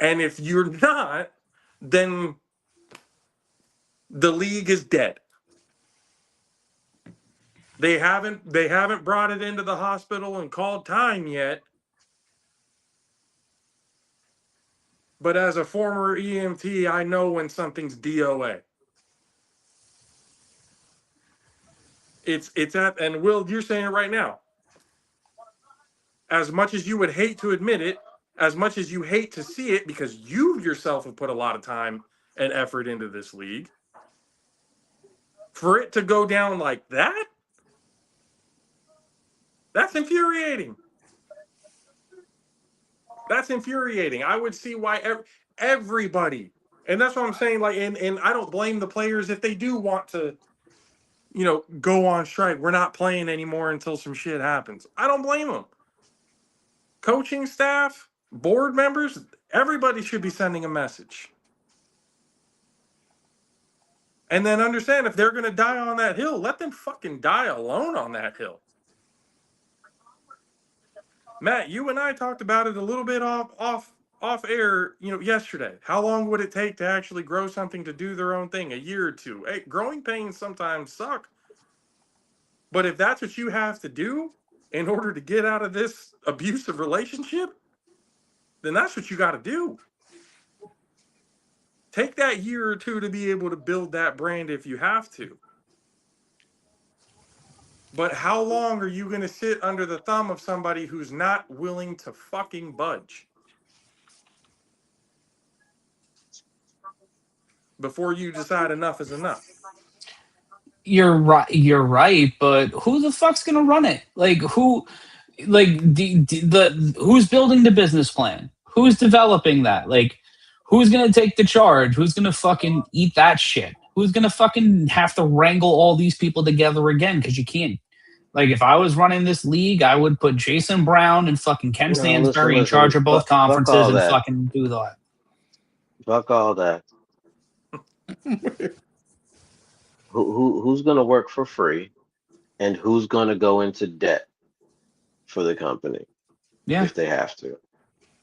And if you're not, then the league is dead. They haven't brought it into the hospital and called time yet. But as a former EMT, I know when something's DOA. It's at, and Will, you're saying it right now. As much as you would hate to admit it, as much as you hate to see it, because you yourself have put a lot of time and effort into this league, for it to go down like that, that's infuriating. That's infuriating. I would see why everybody, and that's what I'm saying. Like, and I don't blame the players if they do want to, go on strike. We're not playing anymore until some shit happens. I don't blame them. Coaching staff, board members, everybody should be sending a message. And then understand if they're going to die on that hill, let them fucking die alone on that hill. Matt, you and I talked about it a little bit off air, yesterday. How long would it take to actually grow something to do their own thing? A year or two. Hey, growing pains sometimes suck. But if that's what you have to do in order to get out of this abusive relationship, then that's what you got to do. Take that year or two to be able to build that brand if you have to. But how long are you going to sit under the thumb of somebody who's not willing to fucking budge before you decide enough is enough? You're right, but who the fuck's gonna run it? Like who? Like the who's building the business plan? Who's developing that? Like who's gonna take the charge? Who's gonna fucking eat that shit? Who's gonna fucking have to wrangle all these people together again? Because you can't. Like if I was running this league, I would put Jason Brown and fucking Ken No, Stansbury in charge of both fuck conferences all and that. fucking do that. Fuck all that. Who's gonna work for free, and who's gonna go into debt for the company Yeah. if they have to?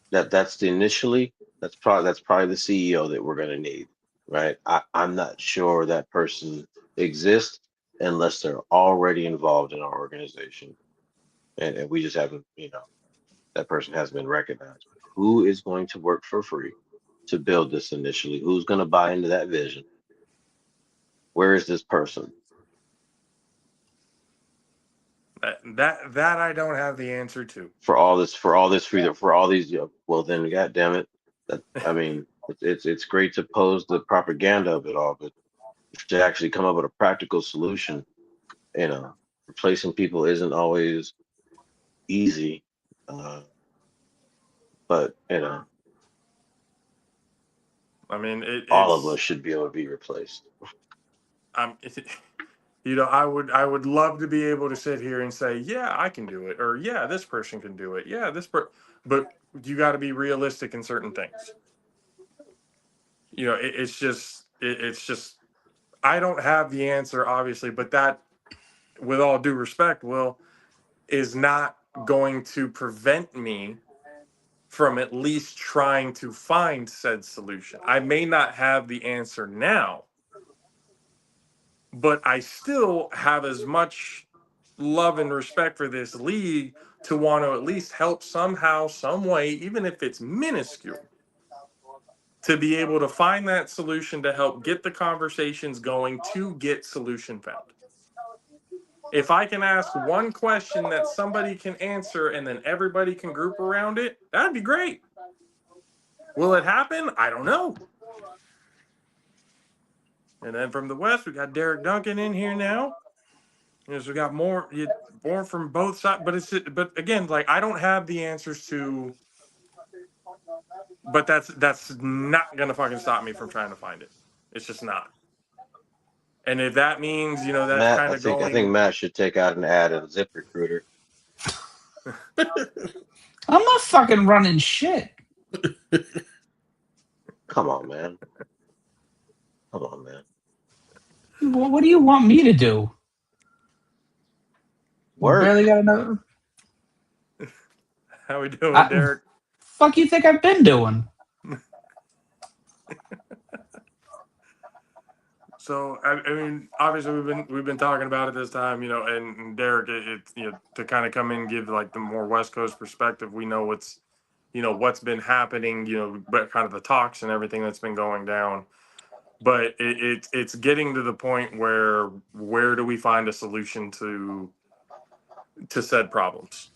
That's probably the CEO that we're gonna need, right? I'm not sure that person exists unless they're already involved in our organization, and we just haven't, that person hasn't been recognized. Who is going to work for free to build this initially? Who's going to buy into that vision? Where is this person? That I don't have the answer to. For all these, well then, God damn it. It's great to pose the propaganda of it all, but to actually come up with a practical solution, replacing people isn't always easy. But I mean, all of us should be able to be replaced. I would love to be able to sit here and say, yeah, I can do it, or yeah, this person can do it, yeah, but you got to be realistic in certain things. It's just I don't have the answer, obviously, but that, with all due respect, Will, is not going to prevent me from at least trying to find said solution. I may not have the answer now, but I still have as much love and respect for this league to want to at least help somehow, some way, even if it's minuscule, to be able to find that solution to help get the conversations going to get solution found. If I can ask one question that somebody can answer and then everybody can group around it, that'd be great. Will it happen? I don't know. And then from the West, we got Derek Duncan in here now. So we got more from both sides. But again, like, I don't have the answers to. But that's not gonna fucking stop me from trying to find it. It's just not. And if that means, that's Matt, kind I of think going. Matt should take out an ad at ZipRecruiter. I'm not fucking running shit. Come on, man. What do you want me to do? Work. Barely got another. How we doing, Derek? Fuck you think I've been doing? So I mean, obviously we've been talking about it this time, and Derek, it's to kind of come in and give like the more West Coast perspective. We know what's been happening, but kind of the talks and everything that's been going down. But it's getting to the point where do we find a solution to said problems?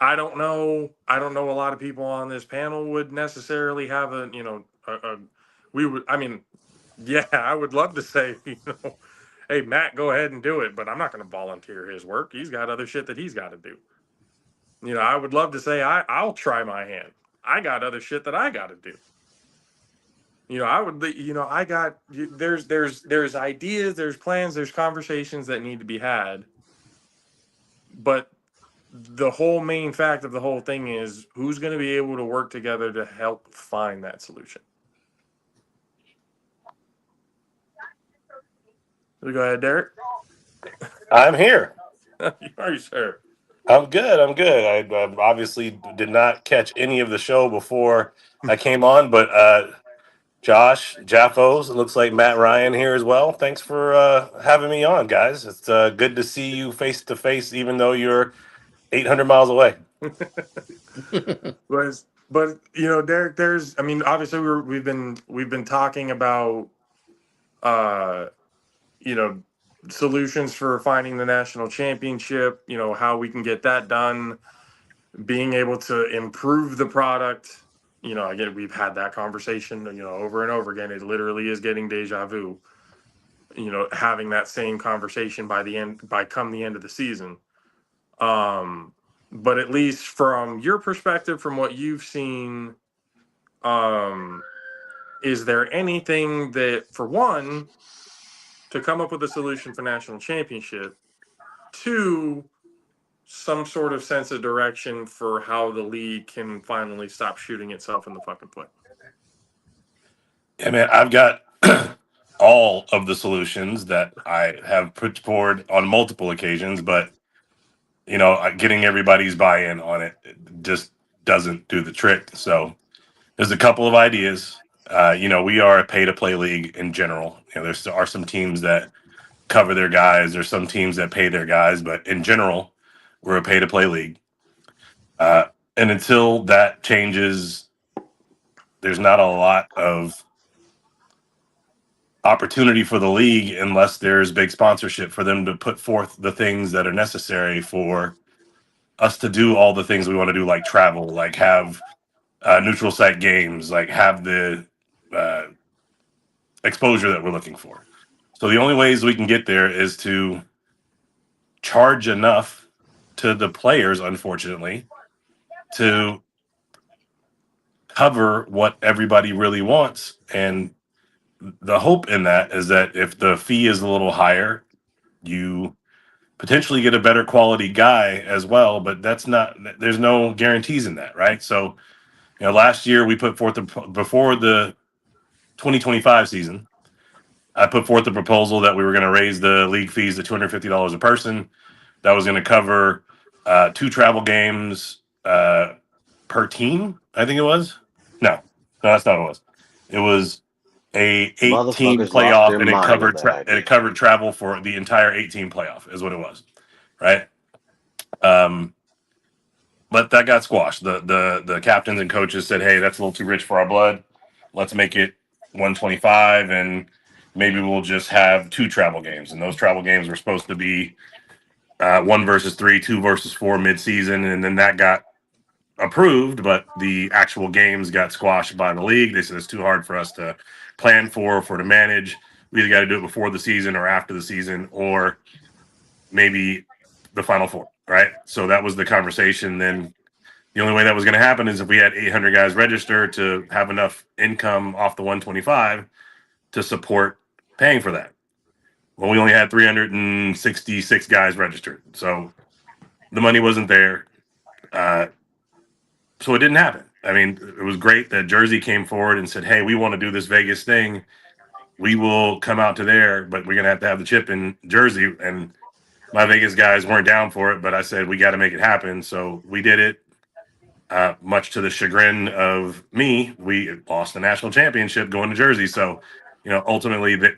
I don't know. I don't know a lot of people on this panel would necessarily have yeah, I would love to say, hey, Matt, go ahead and do it, but I'm not going to volunteer his work. He's got other shit that he's got to do. I would love to say I'll try my hand. I got other shit that I got to do. I would, I got, there's ideas, there's plans, there's conversations that need to be had. But the whole main fact of the whole thing is who's going to be able to work together to help find that solution. So go ahead, Derek. I'm here. Are you sure? I'm good. I'm good. I obviously did not catch any of the show before I came on, but Josh, JAFFOs, it looks like Matt Ryan here as well. Thanks for having me on, guys. It's good to see you face to face, even though you're 800 miles away. But Derek, obviously we've been talking about uh solutions for finding the national championship, how we can get that done, being able to improve the product. Again, we've had that conversation, over and over again. It literally is getting deja vu, having that same conversation by come the end of the season. But at least from your perspective, from what you've seen, is there anything that, for one, to come up with a solution for national championship, two, some sort of sense of direction for how the league can finally stop shooting itself in the fucking foot? Yeah, man, I've got all of the solutions that I have put forward on multiple occasions, but getting everybody's buy-in on it just doesn't do the trick. So there's a couple of ideas. We are a pay-to-play league in general. There are some teams that cover their guys. There's some teams that pay their guys, but in general, we're a pay-to-play league. And until that changes, there's not a lot of opportunity for the league unless there's big sponsorship for them to put forth the things that are necessary for us to do all the things we want to do, like travel, like have neutral site games, like have the exposure that we're looking for. So the only ways we can get there is to charge enough to the players, unfortunately, to cover what everybody really wants. And the hope in that is that if the fee is a little higher, you potentially get a better quality guy as well, but there's no guarantees in that, right? So, last year we put forth before the 2025 season, I put forth the proposal that we were going to raise the league fees to $250 a person. That was going to cover 2 travel games per team, I think it was. No, that's not what it was. It was a 8-team Motherfuckers lost playoff, their and it mind on covered that idea. it covered travel for the entire 8-team playoff, is what it was, right? But that got squashed. The captains and coaches said, "Hey, that's a little too rich for our blood. Let's make it 125, and maybe we'll just have 2 travel games." And those travel games were supposed to be 1 versus 3, 2 versus 4 mid-season, and then that got approved, but the actual games got squashed by the league. They said it's too hard for us to plan for to manage. We either got to do it before the season or after the season, or maybe the Final Four, right? So that was the conversation. Then the only way that was going to happen is if we had 800 guys register to have enough income off the 125 to support paying for that. Well, we only had 366 guys registered, so the money wasn't there. So it didn't happen. I mean, it was great that Jersey came forward and said, "Hey, we want to do this Vegas thing. We will come out to there, but we're going to have the chip in Jersey." And my Vegas guys weren't down for it, but I said, we got to make it happen. So we did it. Much to the chagrin of me, we lost the national championship going to Jersey. So, ultimately the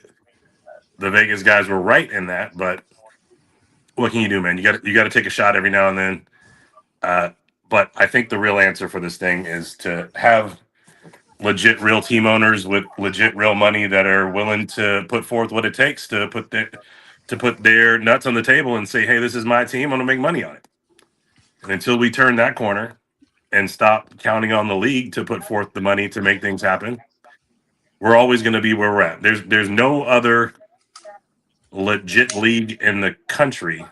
Vegas guys were right in that, but what can you do, man? You got to take a shot every now and then. But I think the real answer for this thing is to have legit real team owners with legit real money that are willing to put forth what it takes to put their nuts on the table and say, "Hey, this is my team. I'm gonna make money on it." And until we turn that corner and stop counting on the league to put forth the money to make things happen, we're always going to be where we're at. There's no other legit league in the country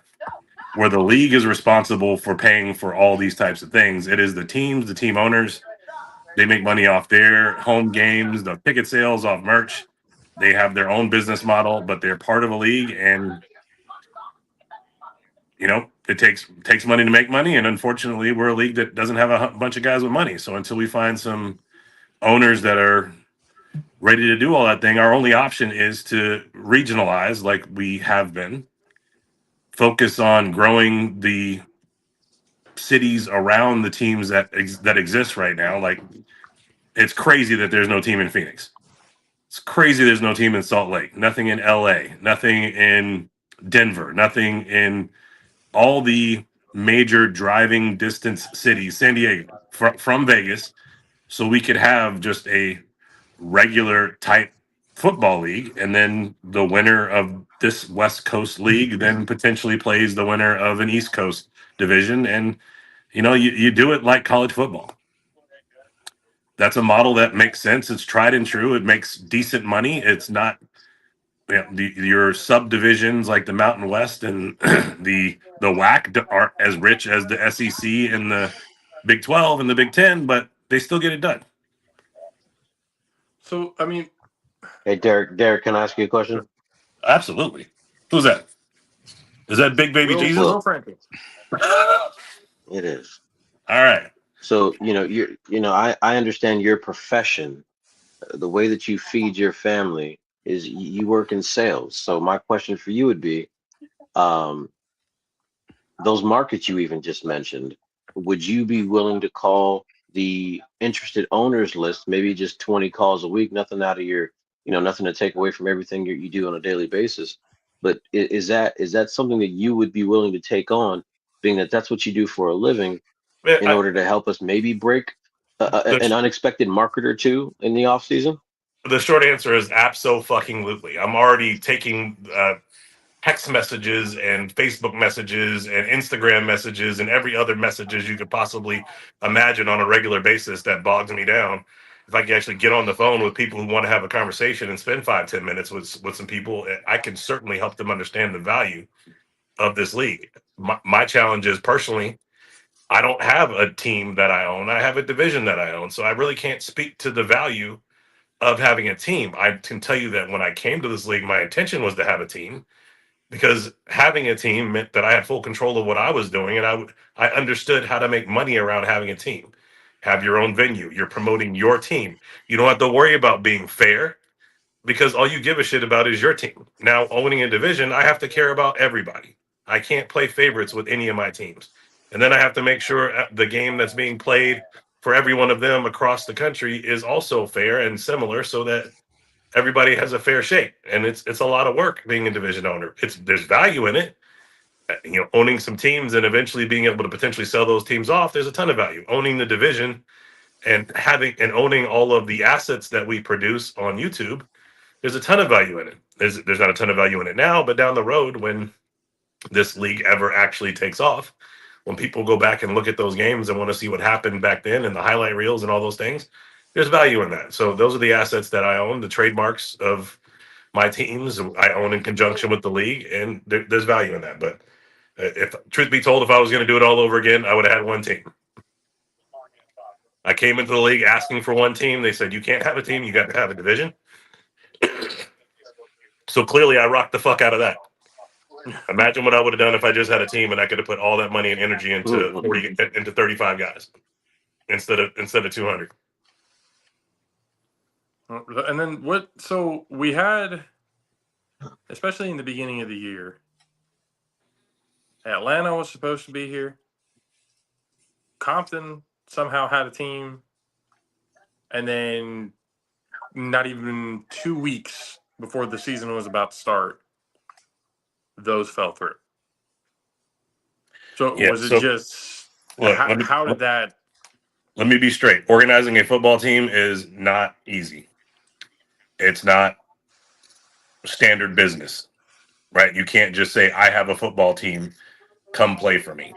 where the league is responsible for paying for all these types of things. It is the teams, the team owners, They make money off their home games, the ticket sales, off merch. They have their own business model, but they're part of a league, and it takes money to make money. And unfortunately, we're a league that doesn't have a bunch of guys with money. So until we find some owners that are ready to do all that thing, our only option is to regionalize, like we have been, focus on growing the cities around the teams that exist right now. Like, it's crazy that there's no team in Phoenix. It's crazy there's no team in Salt Lake, nothing in LA, nothing in Denver, nothing in all the major driving distance cities, San Diego, from Vegas, so we could have just a regular type football league, and then the winner of this West Coast league then potentially plays the winner of an East Coast division. And you do it like college football. That's a model that makes sense. It's tried and true. It makes decent money. It's not your subdivisions like the Mountain West and the WAC aren't as rich as the SEC and the Big 12 and the Big 10, but they still get it done. So, I mean, Hey, Derek, can I ask you a question? Absolutely. Who's that? Is that Big Baby Jesus? Will Franklin. It is. All right. So, I understand your profession. The way that you feed your family is you work in sales. So my question for you would be, those markets you even just mentioned, would you be willing to call the interested owners list, maybe just 20 calls a week, nothing out of your, nothing to take away from everything you do on a daily basis. But is that something that you would be willing to take on, being that that's what you do for a living, in order to help us maybe break an unexpected market or two in the off season? The short answer is abso-fucking-lutely. I'm already taking text messages and Facebook messages and Instagram messages and every other messages you could possibly imagine on a regular basis. That bogs me down. If I can actually get on the phone with people who want to have a conversation and spend 5-10 minutes with some people, I can certainly help them understand the value of this league. My challenge is, personally, I don't have a team that I own. I have a division that I own. So I really can't speak to the value of having a team. I can tell you that when I came to this league, my intention was to have a team, because having a team meant that I had full control of what I was doing, and I understood how to make money around having a team. Have your own venue. You're promoting your team. You don't have to worry about being fair, because all you give a shit about is your team. Now, owning a division, I have to care about everybody. I can't play favorites with any of my teams. And then I have to make sure the game that's being played for every one of them across the country is also fair and similar, so that everybody has a fair shake. And it's a lot of work being a division owner. There's value in it. Owning some teams and eventually being able to potentially sell those teams off, there's a ton of value. Owning the division and owning all of the assets that we produce on YouTube, there's a ton of value in it. There's not a ton of value in it now, but down the road, when this league ever actually takes off, when people go back and look at those games and want to see what happened back then and the highlight reels and all those things, there's value in that. So those are the assets that I own, the trademarks of my teams I own in conjunction with the league, and there's value in that. But if truth be told, if I was going to do it all over again, I would have had one team. I came into the league asking for one team. They said, you can't have a team, you got to have a division. So clearly I rocked the fuck out of that. Imagine what I would have done if I just had a team and I could have put all that money and energy into 35 guys instead of 200. And then so we had, especially in the beginning of the year, Atlanta was supposed to be here. Compton somehow had a team. And then not even 2 weeks before the season was about to start, those fell through. So how did that? Let me be straight. Organizing a football team is not easy. It's not standard business, right? You can't just say, I have a football team, come play for me.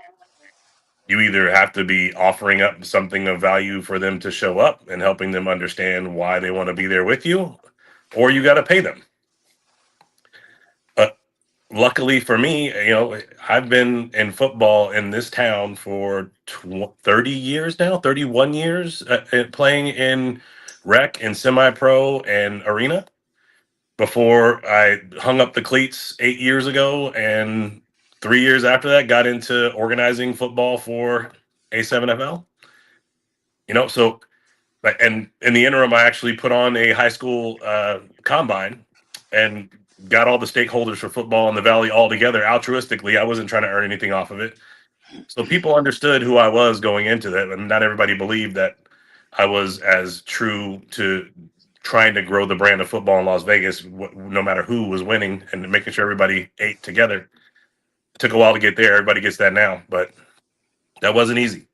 You either have to be offering up something of value for them to show up and helping them understand why they want to be there with you, or you got to pay them. luckily for me, I've been in football in this town for 30 years now, 31 years, playing in rec and semi-pro and arena before I hung up the cleats 8 years ago. And 3 years after that, got into organizing football for A7FL. So, and in the interim, I actually put on a high school combine and got all the stakeholders for football in the Valley all together altruistically. I wasn't trying to earn anything off of it. So people understood who I was going into that. And not everybody believed that I was as true to trying to grow the brand of football in Las Vegas, no matter who was winning, and making sure everybody ate together. It took a while to get there. Everybody gets that now, but that wasn't easy.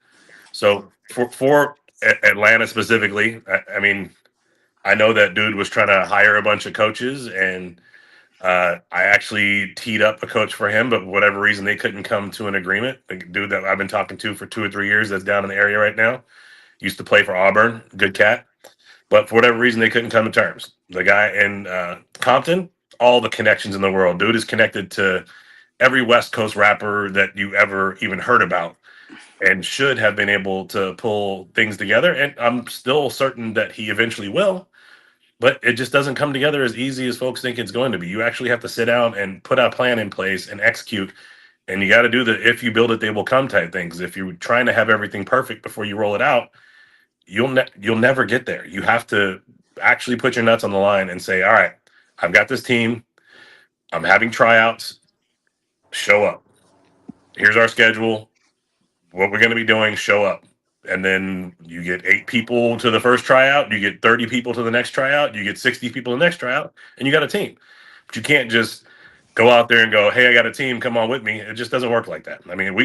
So for Atlanta specifically, I mean, I know that dude was trying to hire a bunch of coaches, and I actually teed up a coach for him, but for whatever reason, they couldn't come to an agreement. The dude that I've been talking to for 2 or 3 years that's down in the area right now used to play for Auburn, good cat. But for whatever reason, they couldn't come to terms. The guy in Compton, all the connections in the world. Dude is connected to every West Coast rapper that you ever even heard about, and should have been able to pull things together. And I'm still certain that he eventually will. But it just doesn't come together as easy as folks think it's going to be. You actually have to sit down and put a plan in place and execute. And you got to do the if you build it, they will come type things. If you're trying to have everything perfect before you roll it out, you'll never get there. You have to actually put your nuts on the line and say, all right, I've got this team. I'm having tryouts. Show up. Here's our schedule. What we're going to be doing, show up. And then you get 8 people to the first tryout, you get 30 people to the next tryout, you get 60 people to the next tryout, and you got a team. But you can't just go out there and go, hey, I got a team, come on with me. It just doesn't work like that. I mean,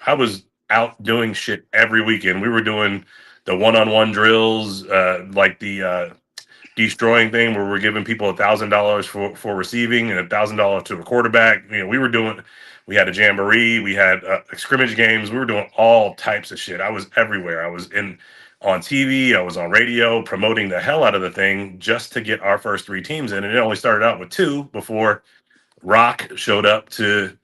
I was out doing shit every weekend. We were doing the one-on-one drills, like the destroying thing where we're giving people $1,000 for receiving and $1,000 to a quarterback. We had a jamboree, we had scrimmage games. We were doing all types of shit. I was everywhere. I was on TV, I was on radio, promoting the hell out of the thing just to get our first 3 teams in. And it only started out with 2 before Rock showed up to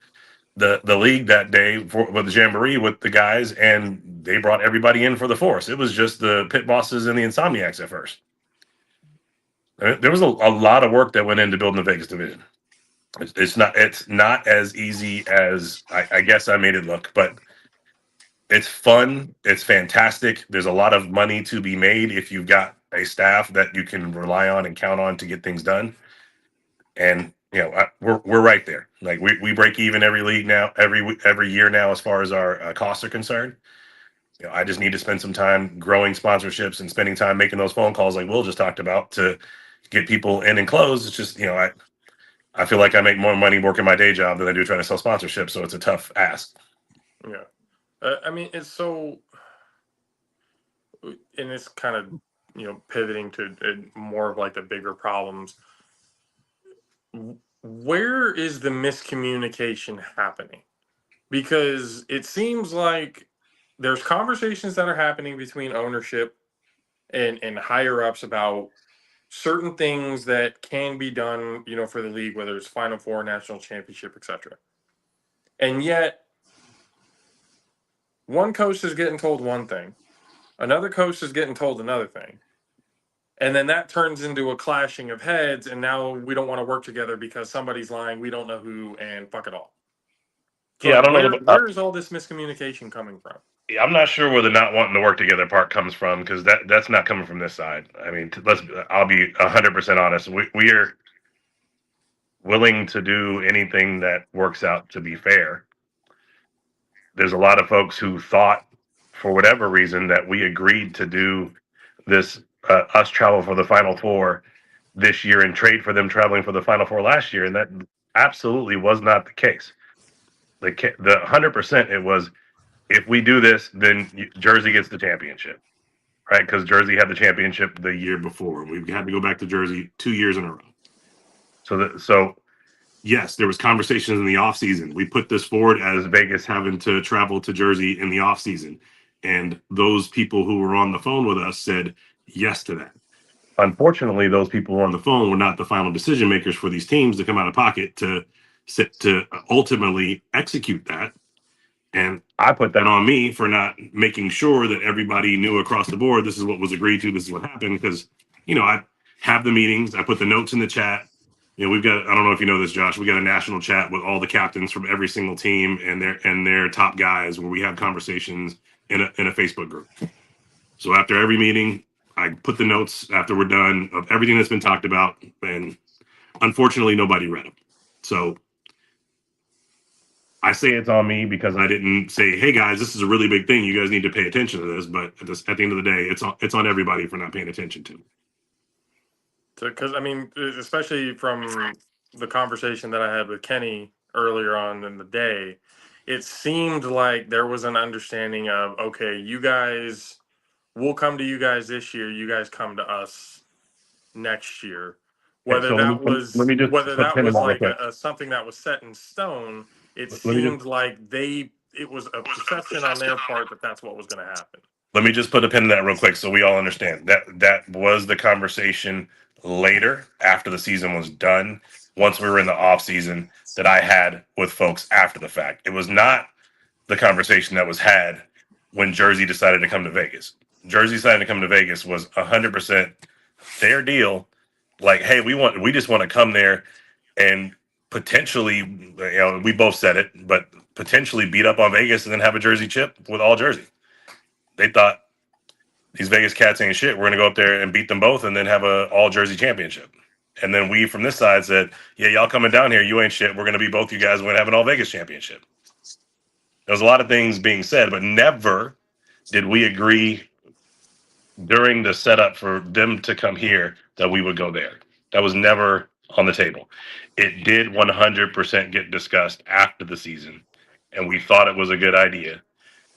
the league that day for the jamboree with the guys, and they brought everybody in for the force. It was just the pit bosses and the insomniacs at first. There was a lot of work that went into building the Vegas division. It's not as easy as I guess I made it look, but it's fun. It's fantastic. There's a lot of money to be made if you've got a staff that you can rely on and count on to get things done. And we're right there. Like we break even every league now, every year now, as far as our costs are concerned. I just need to spend some time growing sponsorships and spending time making those phone calls like Will just talked about to get people in and close. It's just, I feel like I make more money working my day job than I do trying to sell sponsorships. So it's a tough ask. Yeah. I mean, it's so, and it's kind of, pivoting to more of like the bigger problems. Where is the miscommunication happening? Because it seems like there's conversations that are happening between ownership and higher ups about certain things that can be done, for the league, whether it's Final Four, national championship, etc. And yet, one coach is getting told one thing, another coach is getting told another thing. And then that turns into a clashing of heads, and now we don't want to work together because somebody's lying, we don't know who, and fuck it all. So I don't know. Where is all this miscommunication coming from? I'm not sure where the not wanting to work together part comes from, because that's not coming from this side. I mean, I'll be 100% honest. We are willing to do anything that works out to be fair. There's a lot of folks who thought, for whatever reason, that we agreed to do this, us travel for the Final Four this year and trade for them traveling for the Final Four last year, and that absolutely was not the case. The 100% it was, if we do this, then Jersey gets the championship, right? Because Jersey had the championship the year before. We had to go back to Jersey 2 years in a row. So yes, there was conversations in the offseason. We put this forward as Vegas having to travel to Jersey in the offseason. And those people who were on the phone with us said yes to that. Unfortunately, those people who were on the phone were not the final decision makers for these teams to come out of pocket to to ultimately execute that. And I put that on me for not making sure that everybody knew across the board this is what was agreed to, this is what happened. Because, I have the meetings, I put the notes in the chat. We've got, I don't know if you know this, Josh, we got a national chat with all the captains from every single team and their top guys where we have conversations in a Facebook group. So after every meeting, I put the notes after we're done of everything that's been talked about. And unfortunately, nobody read them. So I say it's on me because I didn't say, "Hey guys, this is a really big thing. You guys need to pay attention to this." But at the end of the day, it's on everybody for not paying attention to. Because I mean, especially from the conversation that I had with Kenny earlier on in the day, it seemed like there was an understanding of, okay, you guys, we'll come to you guys this year. You guys come to us next year. Okay, so let me just Whether put a that pin in was that real like quick. something that was set in stone, it Let me just seemed like it was a perception on their part that that's what was going to happen. let me just put a pin in that real quick so we all understand that was the conversation later after the season was done. Once we were in the off season, that I had with folks after the fact. It was not the conversation that was had when Jersey decided to come to Vegas. Jersey decided to come to Vegas was 100% their deal. Like, hey, we just want to come there and potentially, we both said it, but potentially beat up on Vegas and then have a Jersey chip with all Jersey. They thought these Vegas cats ain't shit. We're gonna go up there and beat them both and then have a all Jersey championship. And then we from this side said, yeah, y'all coming down here, you ain't shit. We're gonna be both you guys. We're gonna have an all Vegas championship. There was a lot of things being said, but never did we agree during the setup for them to come here that we would go there. That was never on the table. It did 100% get discussed after the season, and we thought it was a good idea.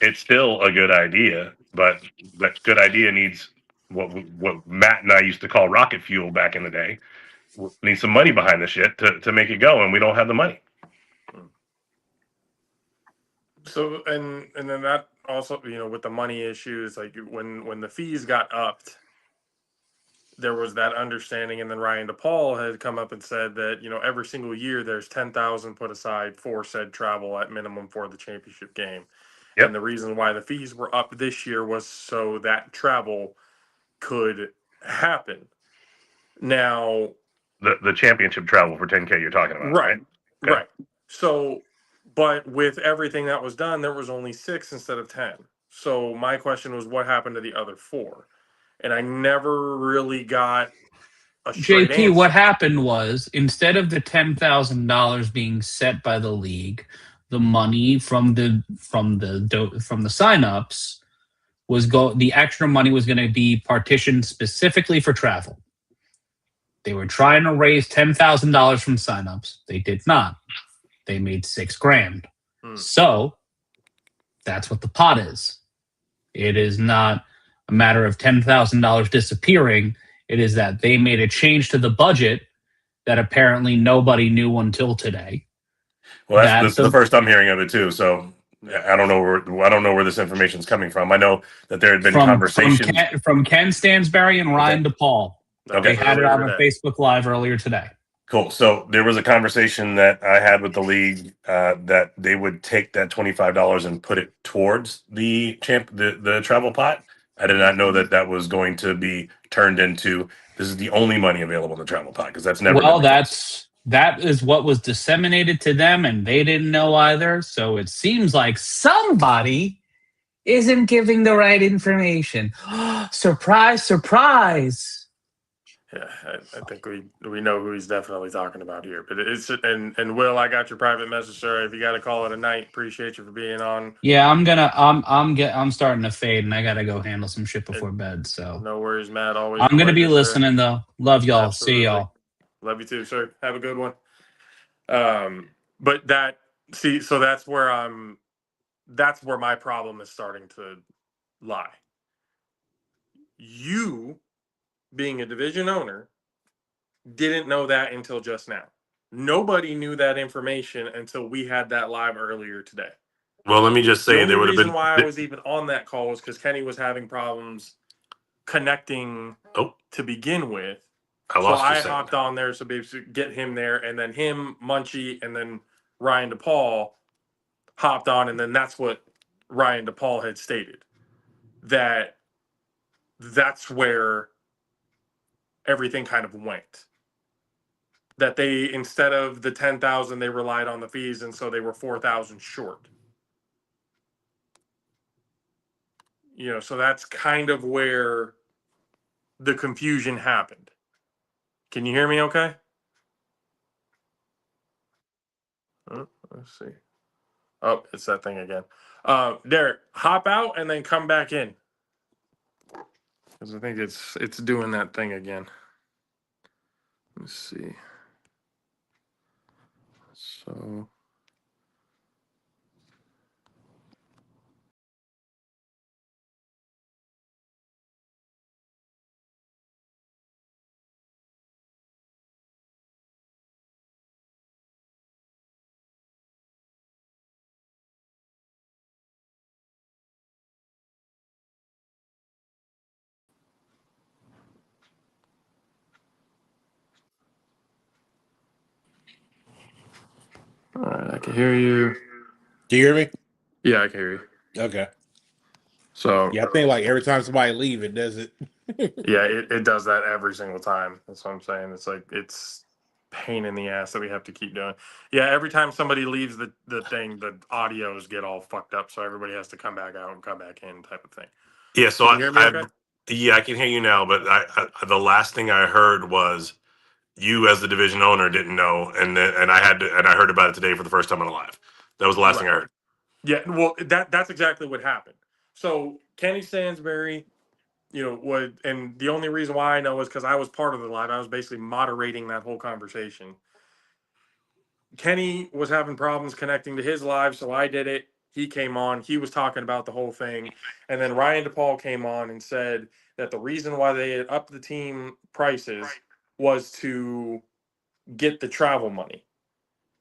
It's still a good idea, but that good idea needs what Matt and I used to call rocket fuel back in the day. We need some money behind the shit to make it go, and we don't have the money. So and then that also, with the money issues, like when the fees got upped, there was that understanding, and then Ryan DePaul had come up and said that every single year there's 10,000 put aside for said travel at minimum for the championship game. Yep. And the reason why the fees were up this year was so that travel could happen. Now, The championship travel for 10K you're talking about, right? Okay. right. So, but with everything that was done, there was only 6 instead of 10. So my question was, what happened to the other 4? And I never really got a straight JP, answer. what happened was instead of the $10,000 being set by the league, the money from the signups the extra money was going to be partitioned specifically for travel. They were trying to raise $10,000 from signups. They did not. They made $6,000. So that's what the pot is. It is not a matter of $10,000 disappearing. It is that they made a change to the budget that apparently nobody knew until today. Well, that's the first I'm hearing of it too. So I don't know where this information is coming from. I know that there had been conversations from Ken Stansberry and Ryan DePaul. Okay. They had it on a Facebook Live earlier today. Cool. So there was a conversation that I had with the league that they would take that $25 and put it towards the travel pot. I did not know that was going to be turned into this is the only money available in the travel pot because that's never. Well, that is what was disseminated to them, and they didn't know either. So it seems like somebody isn't giving the right information. Surprise, surprise. Yeah, I think we know who he's definitely talking about here. But it's and Will, I got your private message, sir. If you got to call it a night, appreciate you for being on. Yeah, I'm starting to fade, and I gotta go handle some shit before bed. So no worries, Matt. Always. I'm gonna be listening though. Love y'all. Absolutely. See y'all. Love you too, sir. Have a good one. But so that's where my problem is starting to lie. You, being a division owner, didn't know that until just now. Nobody knew that information until we had that live earlier today. Well, let me just say the only reason why I was even on that call was because Kenny was having problems connecting to begin with. I So lost you I second. hopped on there to basically get him there, and then him, Munchie, and then Ryan DePaul hopped on, and then that's what Ryan DePaul had stated, that that's where everything kind of went. That they, instead of the 10,000, they relied on the fees, and so they were 4,000 short. So that's kind of where the confusion happened. Can you hear me okay? Let's see. Oh, it's that thing again. Derek, hop out and then come back in. Because I think it's doing that thing again. Let's see. So all right, I can hear you. Do you hear me? Yeah, I can hear you. Okay. So Yeah, I think like every time somebody leave, it does it. yeah, it does that every single time. That's what I'm saying. It's like it's pain in the ass that we have to keep doing. Yeah, every time somebody leaves the thing, the audios get all fucked up, so everybody has to come back out and come back in, type of thing. Yeah, so Can you hear me okay? I can hear you now, but the last thing I heard was you as the division owner didn't know, and I heard about it today for the first time in live. That was the last thing I heard. Yeah, well, that's exactly what happened. So Kenny Stansbury, and the only reason why I know is because I was part of the live. I was basically moderating that whole conversation. Kenny was having problems connecting to his live, so I did it. He came on. He was talking about the whole thing. And then Ryan DePaul came on and said that the reason why they had upped the team prices was to get the travel money.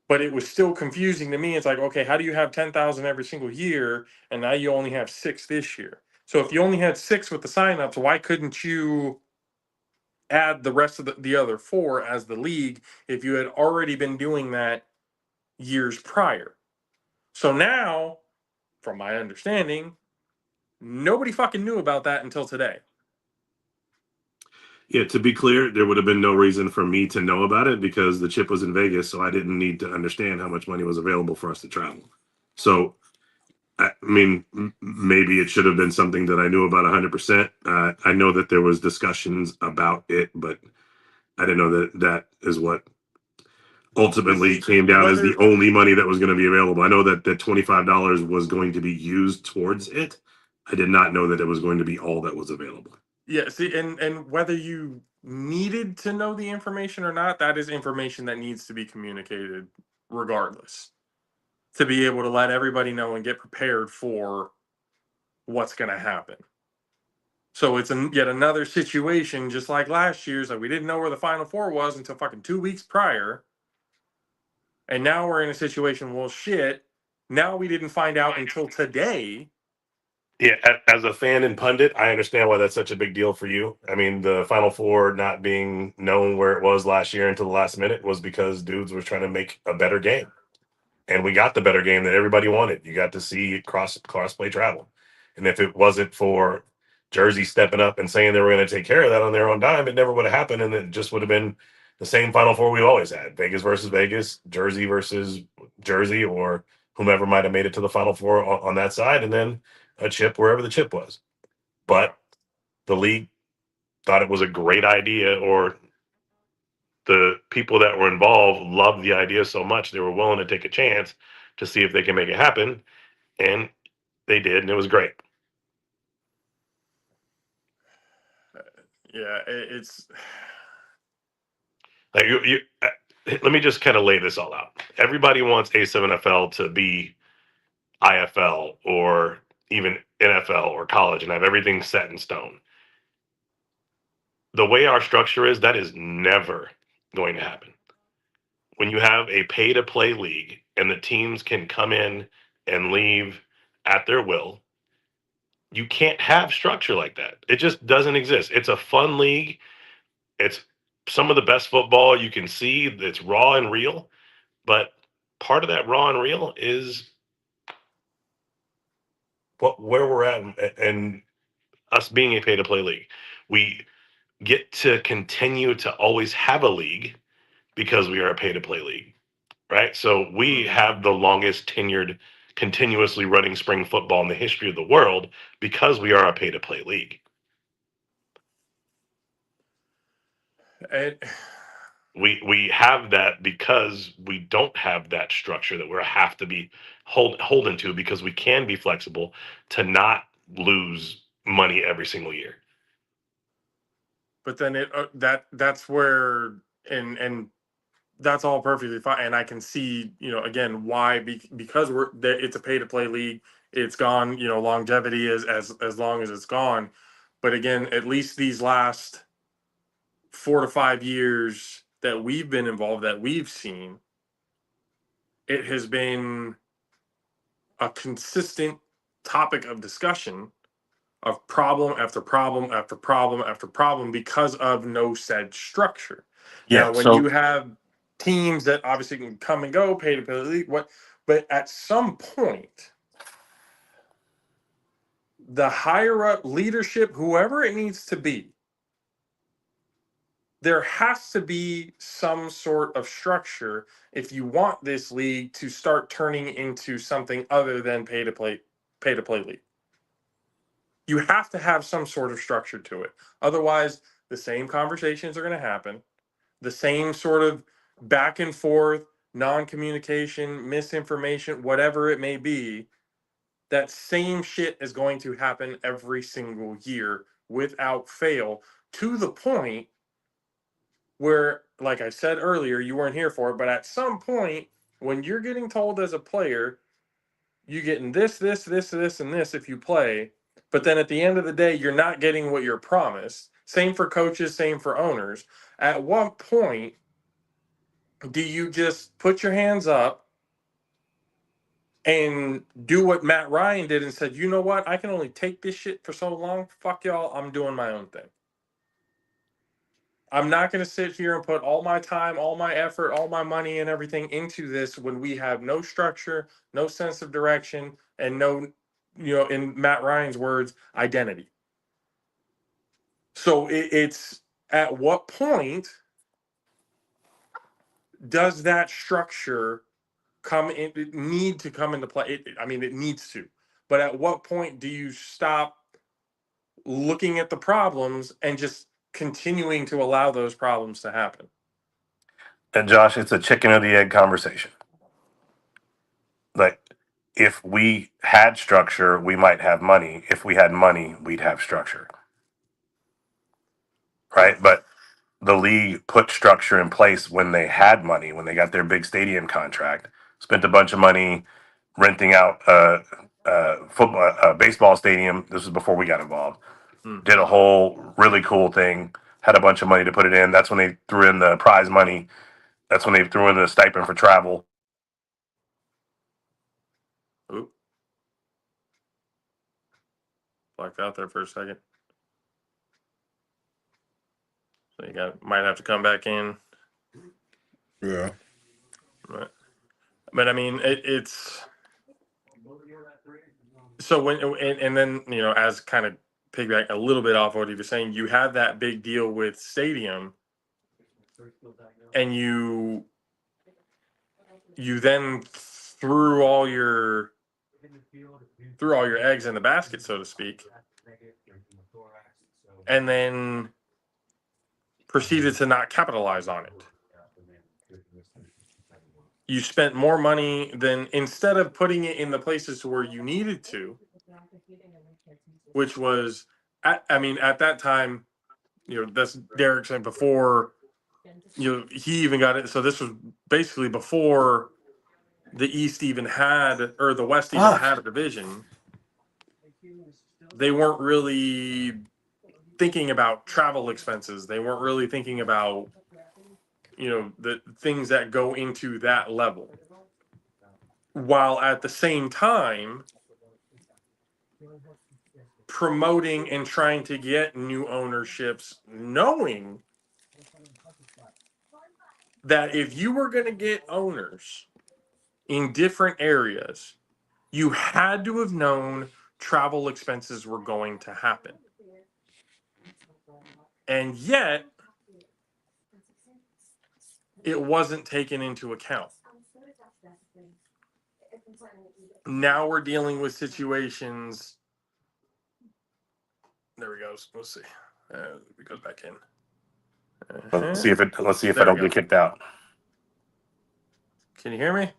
But it was still confusing to me. It's like, okay, how do you have 10,000 every single year, and now you only have 6 this year? So if you only had 6 with the signups, why couldn't you add the rest of the other 4 as the league if you had already been doing that years prior? So now, from my understanding, nobody fucking knew about that until today. Yeah, to be clear, there would have been no reason for me to know about it because the chip was in Vegas, so I didn't need to understand how much money was available for us to travel. So, I mean, maybe it should have been something that I knew about 100%. I know that there was discussions about it, but I didn't know that is what ultimately came down as the only money that was going to be available. I know that the $25 was going to be used towards it. I did not know that it was going to be all that was available. Yeah, see, and whether you needed to know the information or not, that is information that needs to be communicated regardless, to be able to let everybody know and get prepared for what's going to happen. So it's yet another situation, just like last year's, like we didn't know where the Final Four was until fucking 2 weeks prior. And now we're in a situation, well, shit, now we didn't find out until today. Yeah, as a fan and pundit, I understand why that's such a big deal for you. I mean, the Final Four not being known where it was last year until the last minute was because dudes were trying to make a better game. And we got the better game that everybody wanted. You got to see cross play travel. And if it wasn't for Jersey stepping up and saying they were going to take care of that on their own dime, it never would have happened. And it just would have been the same Final Four we've always had. Vegas versus Vegas, Jersey versus Jersey, or whomever might have made it to the Final Four on that side. And then a chip wherever the chip was. But the league thought it was a great idea, or the people that were involved loved the idea so much they were willing to take a chance to see if they can make it happen, and they did, and it was great. Yeah, it's Like let me just kind of lay this all out. Everybody wants A7FL to be IFL or even NFL or college and have everything set in stone. The way our structure is, that is never going to happen. When you have a pay to play league and the teams can come in and leave at their will, you can't have structure like that. It just doesn't exist. It's a fun league. It's some of the best football you can see that's raw and real, but part of that raw and real is where we're at and us being a pay to play league. We get to continue to always have a league because we are a pay to play league, right? So we have the longest tenured, continuously running spring football in the history of the world because we are a pay to play league. It, We have that because we don't have that structure that we have to be holden to, because we can be flexible to not lose money every single year. but then that's where and that's all perfectly fine, and I can see, again, why, because it's a pay to play league. It's gone, longevity is as long as it's gone. But again, at least these last 4 to 5 years that we've been involved, that we've seen, it has been a consistent topic of discussion of problem after problem after problem after problem because of no said structure. Yeah, Now, when so you have teams that obviously can come and go, pay to play league, but at some point, the higher up leadership, whoever it needs to be, there has to be some sort of structure if you want this league to start turning into something other than pay to play league. You have to have some sort of structure to it. Otherwise, the same conversations are going to happen. The same sort of back and forth, non-communication, misinformation, whatever it may be. That same shit is going to happen every single year without fail, to the point where, like I said earlier, you weren't here for it, but at some point, when you're getting told as a player, you're getting this, this, this, this, and this if you play, but then at the end of the day, you're not getting what you're promised. Same for coaches, same for owners. At what point do you just put your hands up and do what Matt Ryan did and said, you know what, I can only take this shit for so long. Fuck y'all, I'm doing my own thing. I'm not going to sit here and put all my time, all my effort, all my money and everything into this when we have no structure, no sense of direction, and no, in Matt Ryan's words, identity. So it's at what point does that structure need to come into play? It needs to. But at what point do you stop looking at the problems and just continuing to allow those problems to happen? And Josh, it's a chicken or the egg conversation. Like, if we had structure, we might have money. If we had money, we'd have structure. Right? But the league put structure in place when they had money, when they got their big stadium contract, spent a bunch of money renting out a baseball stadium. This was before we got involved. Did a whole really cool thing, had a bunch of money to put it in. That's when they threw in the prize money. That's when they threw in the stipend for travel. Oop. Blacked out there for a second. So you might have to come back in. Yeah. But I mean, it's so when and then as kind of piggyback a little bit off what you were saying, you had that big deal with stadium, and you then threw all your eggs in the basket, so to speak, and then proceeded to not capitalize on it. You spent more money than, instead of putting it in the places where you needed to, which was, at that time, that's Derek saying before, he even got it. So this was basically before the East even had, or the West even had a division. They weren't really thinking about travel expenses. They weren't really thinking about, the things that go into that level. While at the same time promoting and trying to get new ownerships, knowing that if you were going to get owners in different areas, you had to have known travel expenses were going to happen. And yet, it wasn't taken into account. Now we're dealing with situations. There we go. Let's see. It goes back in. Let's see if I There we don't go. get kicked out. Can you hear me?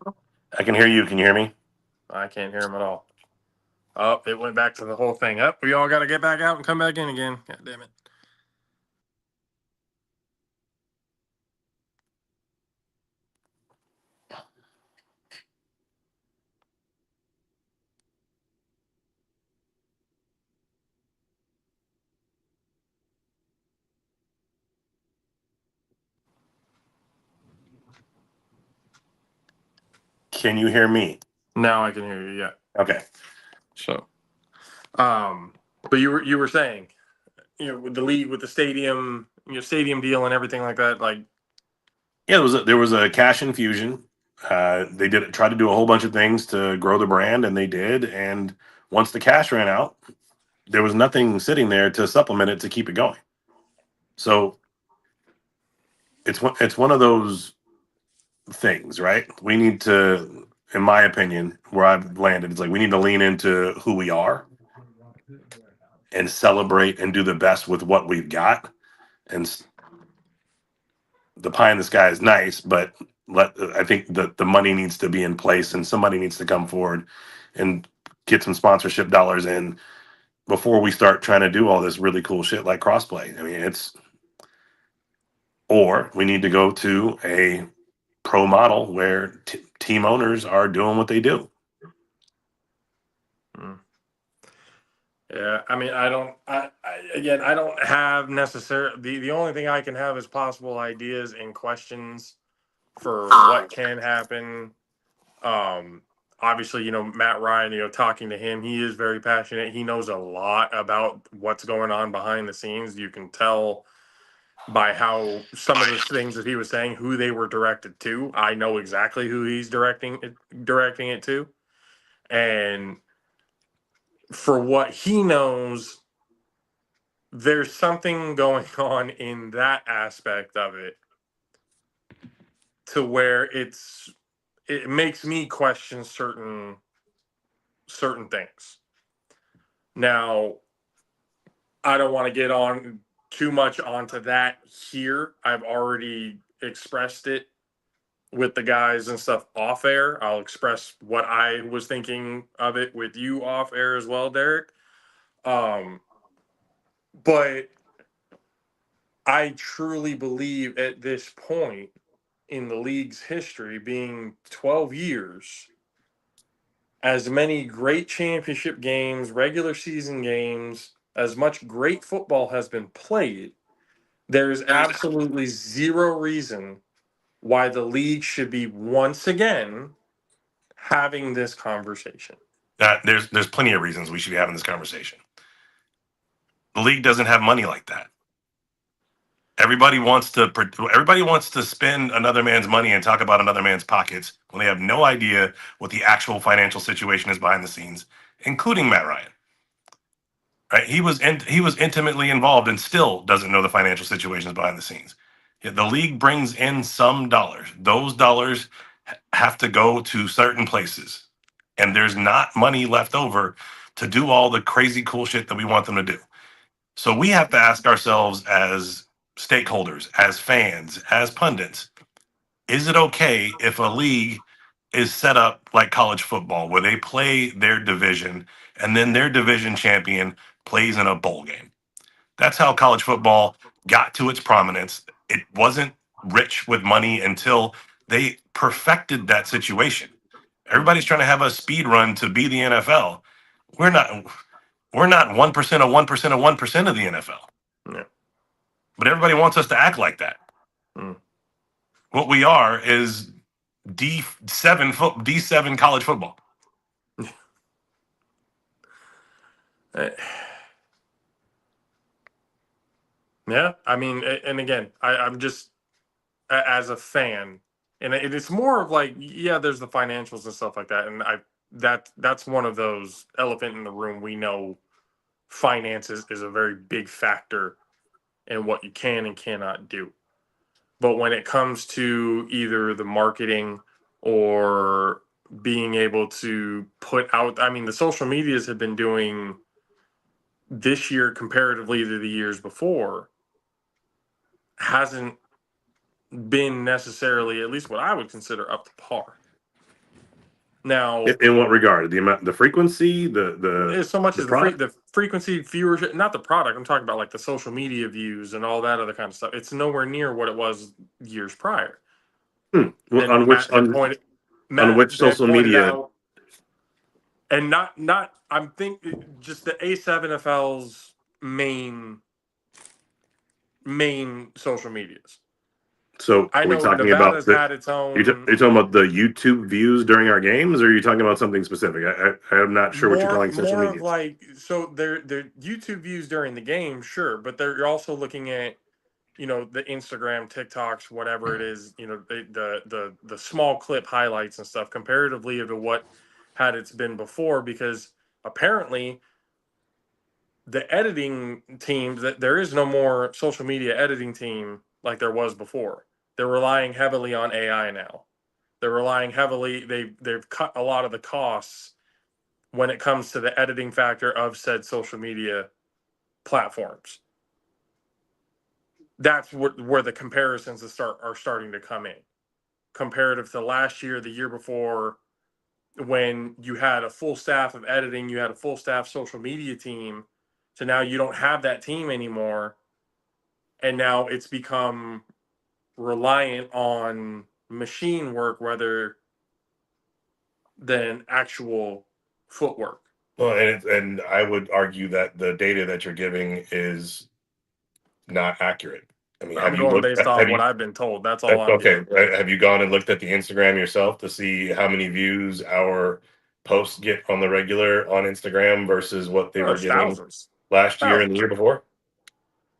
I can hear you. Can you hear me? I can't hear him at all. Oh, it went back to the whole thing. Up. We all got to get back out and come back in again. God damn it. Can you hear me? Now I can hear you. Yeah. Okay. So, but you were saying, with the league, with the stadium, stadium deal and everything like that, like. Yeah, there was a cash infusion. They try to do a whole bunch of things to grow the brand, and they did. And once the cash ran out, there was nothing sitting there to supplement it to keep it going. So it's one of those things, right? We need to, in my opinion, where I've landed, it's like we need to lean into who we are and celebrate and do the best with what we've got. And the pie in the sky is nice, but I think the money needs to be in place, and somebody needs to come forward and get some sponsorship dollars in before we start trying to do all this really cool shit like crossplay. I mean, or we need to go to a pro model where team owners are doing what they do. Yeah, I mean, I don't have necessarily the only thing I can have is possible ideas and questions for what can happen. Obviously, Matt Ryan, talking to him, he is very passionate. He knows a lot about what's going on behind the scenes. You can tell by how some of the things that he was saying, who they were directed to. I know exactly who he's directing it to. And for what he knows, there's something going on in that aspect of it to where it makes me question certain things. Now, I don't want to get on too much onto that here. I've already expressed it with the guys and stuff off air. I'll express what I was thinking of it with you off air as well, Derek. But I truly believe at this point in the league's history, being 12 years, as many great championship games, regular season games, as much great football has been played, there's absolutely zero reason why the league should be once again having this conversation. There's plenty of reasons we should be having this conversation. The league doesn't have money like that. Everybody wants to spend another man's money and talk about another man's pockets when they have no idea what the actual financial situation is behind the scenes, including Matt Ryan. Right? He was intimately involved and still doesn't know the financial situations behind the scenes. Yet the league brings in some dollars. Those dollars have to go to certain places, and there's not money left over to do all the crazy cool shit that we want them to do. So we have to ask ourselves as stakeholders, as fans, as pundits, is it okay if a league is set up like college football where they play their division and then their division champion plays in a bowl game? That's how college football got to its prominence. It wasn't rich with money until they perfected that situation. Everybody's trying to have a speed run to be the NFL. We're not 1% of 1% of 1% of the NFL. Yeah. But everybody wants us to act like that. Mm. What we are is D7 college football. Yeah, I mean, and again, I'm just as a fan, and it's more of like, yeah, there's the financials and stuff like that, and that's one of those elephant in the room. We know finances is a very big factor in what you can and cannot do. But when it comes to either the marketing or being able to put out, I mean, the social medias have been doing this year comparatively to the years before hasn't been necessarily, at least what I would consider, up to par. Now, In what regard? The amount, the frequency, as so much the as product. the frequency, viewership, not the product. I'm talking about like the social media views and all that other kind of stuff. It's nowhere near what it was years prior. Well, And Matt had pointed on which social media? out, and not I'm thinking just the A7FL's main social medias. So I are we know talking about Nevada's had its are you own. talking about the YouTube views during our games, or are you talking about something specific? I'm not sure what you're calling social More media. of like, so they're YouTube views during the game, sure, but you're also looking at, you know, the Instagram, TikToks, whatever it is, you know, the small clip highlights and stuff comparatively to what had it's been before, because apparently the editing teams, that there is no more social media editing team like there was before. They're relying heavily on AI now. They're relying heavily, they've cut a lot of the costs when it comes to the editing factor of said social media platforms. That's where the comparisons are starting to come in, comparative to last year, the year before, when you had a full staff of editing, you had a full staff social media team. So now you don't have that team anymore, and now it's become reliant on machine work rather than actual footwork. Well, and I would argue that the data that you're giving is not accurate. I mean, I'm have you going looked? based off Have what you? I've been told. That's all I'm Okay, giving. have you gone and looked at the Instagram yourself to see how many views our posts get on the regular on Instagram versus what they Oh, were there's getting thousands. last year and the Thousands. year before?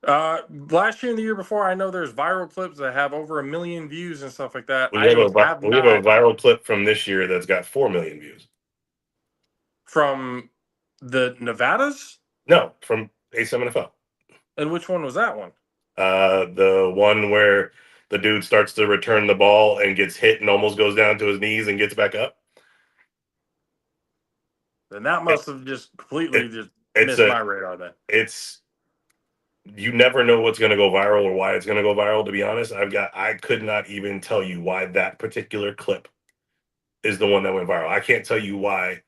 Last year and the year before, I know there's viral clips that have over 1 million views and stuff like that. We have I have we have a not, viral clip from this year that's got 4 million views. from the Nevadas. No, from A7FL. And which one was that one? The one where the dude starts to return the ball and gets hit and almost goes down to his knees and gets back up. Then that must have just completely just It's missed a my radar then. it's you never know what's going to go viral or why it's going to go viral. To be honest, I could not even tell you why that particular clip is the one that went viral. I can't tell you why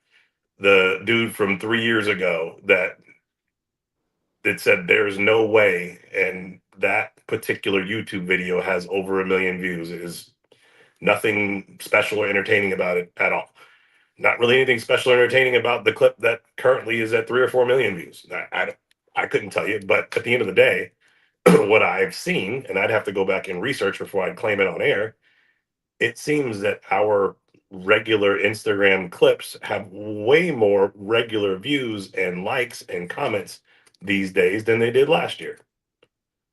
the dude from 3 years ago that said there's no way, and that particular YouTube video has over 1 million views, is nothing special or entertaining about it at all. Not really anything special or entertaining about the clip that currently is at 3 or 4 million views. I couldn't tell you, but at the end of the day, what I've seen, and I'd have to go back and research before I'd claim it on air, it seems that our regular Instagram clips have way more regular views and likes and comments these days than they did last year,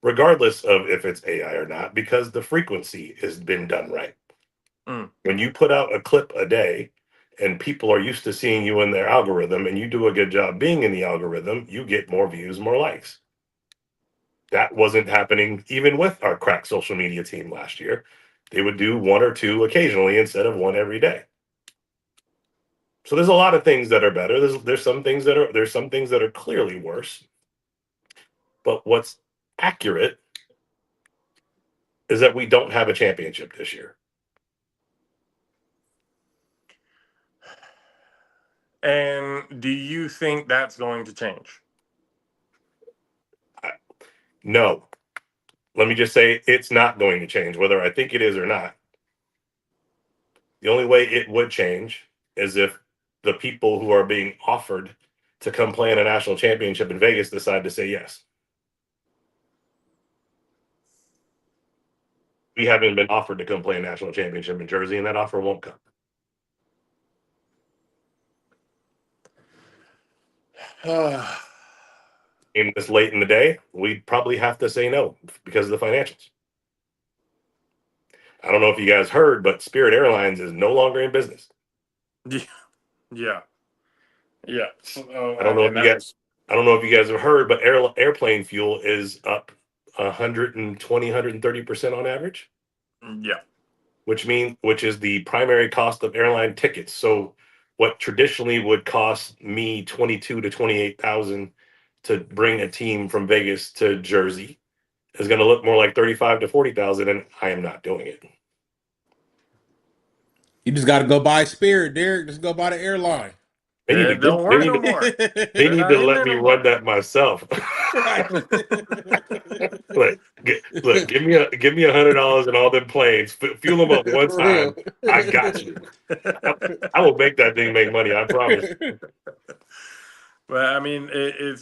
regardless of if it's AI or not, because the frequency has been done right. When you put out a clip a day and people are used to seeing you in their algorithm and you do a good job being in the algorithm, you get more views, more likes. That wasn't happening even with our crack social media team last year. They would do one or two occasionally instead of one every day. So there's a lot of things that are better. There's some things that are clearly worse. But what's accurate is that we don't have a championship this year. And do you think that's going to change? No. Let me just say it's not going to change, whether I think it is or not. The only way it would change is if the people who are being offered to come play in a national championship in Vegas decide to say yes. We haven't been offered to come play a national championship in Jersey, and that offer won't come. In this late in the day, we'd probably have to say no because of the financials. I don't know if you guys heard, but Spirit Airlines is no longer in business. Yeah. Yeah. So, I don't know and if you that, guys I don't know if you guys have heard, but airplane fuel is up 120, 130% on average, yeah. which is the primary cost of airline tickets. So what traditionally would cost me 22 to 28,000 to bring a team from Vegas to Jersey is going to look more like 35 to 40,000, and I am not doing it. You just got to go buy Spirit, Derek. Just go buy the airline. They need They to give, don't they work need no to, more. they They're need not to in let there me no run more. that myself. Right. Look, give me $100 and all them planes. Fuel them up one For real. time. I got you. I will make that thing make money. I promise. But I mean, it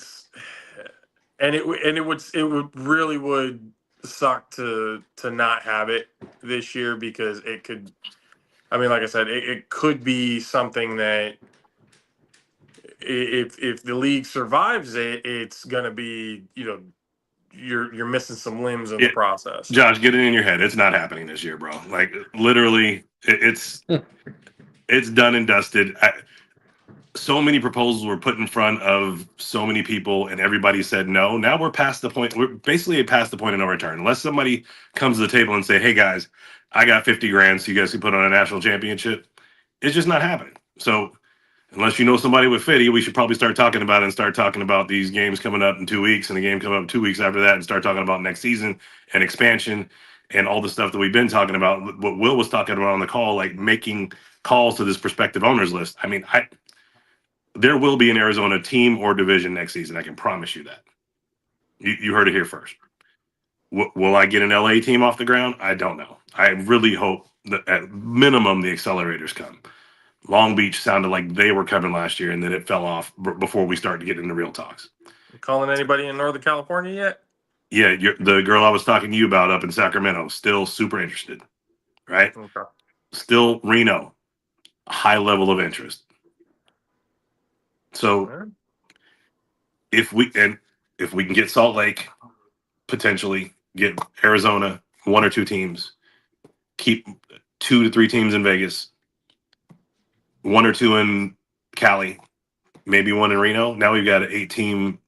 would really would suck to not have it this year, because it could. I mean, like I said, it could be something that if the league survives it, it's gonna be, you're missing some limbs in Yeah, the process. Josh, get it in your head. It's not happening this year, bro. Like literally, it's done and dusted. So many proposals were put in front of so many people, and everybody said no. Now we're past the point. We're basically past the point of no return. Unless somebody comes to the table and say, "Hey guys, I got 50 grand, so you guys can put on a national championship." It's just not happening. So unless you know somebody with 50, we should probably start talking about it and start talking about these games coming up in 2 weeks and the game coming up 2 weeks after that, and start talking about next season and expansion and all the stuff that we've been talking about. What Will was talking about on the call, like making calls to this prospective owners list. I mean, there will be an Arizona team or division next season. I can promise you that. You heard it here first. Will I get an LA team off the ground? I don't know. I really hope that at minimum the accelerators come. Long Beach sounded like they were coming last year, and then it fell off before we started to get into real talks. Calling anybody in Northern California yet? Yeah, the girl I was talking to you about up in Sacramento, still super interested, right? Okay. Still Reno, high level of interest. So All right. if we can get Salt Lake, potentially get Arizona, one or two teams, keep 2 to 3 teams in Vegas, 1 or 2 in Cali, maybe 1 in Reno. Now we've got an 8-team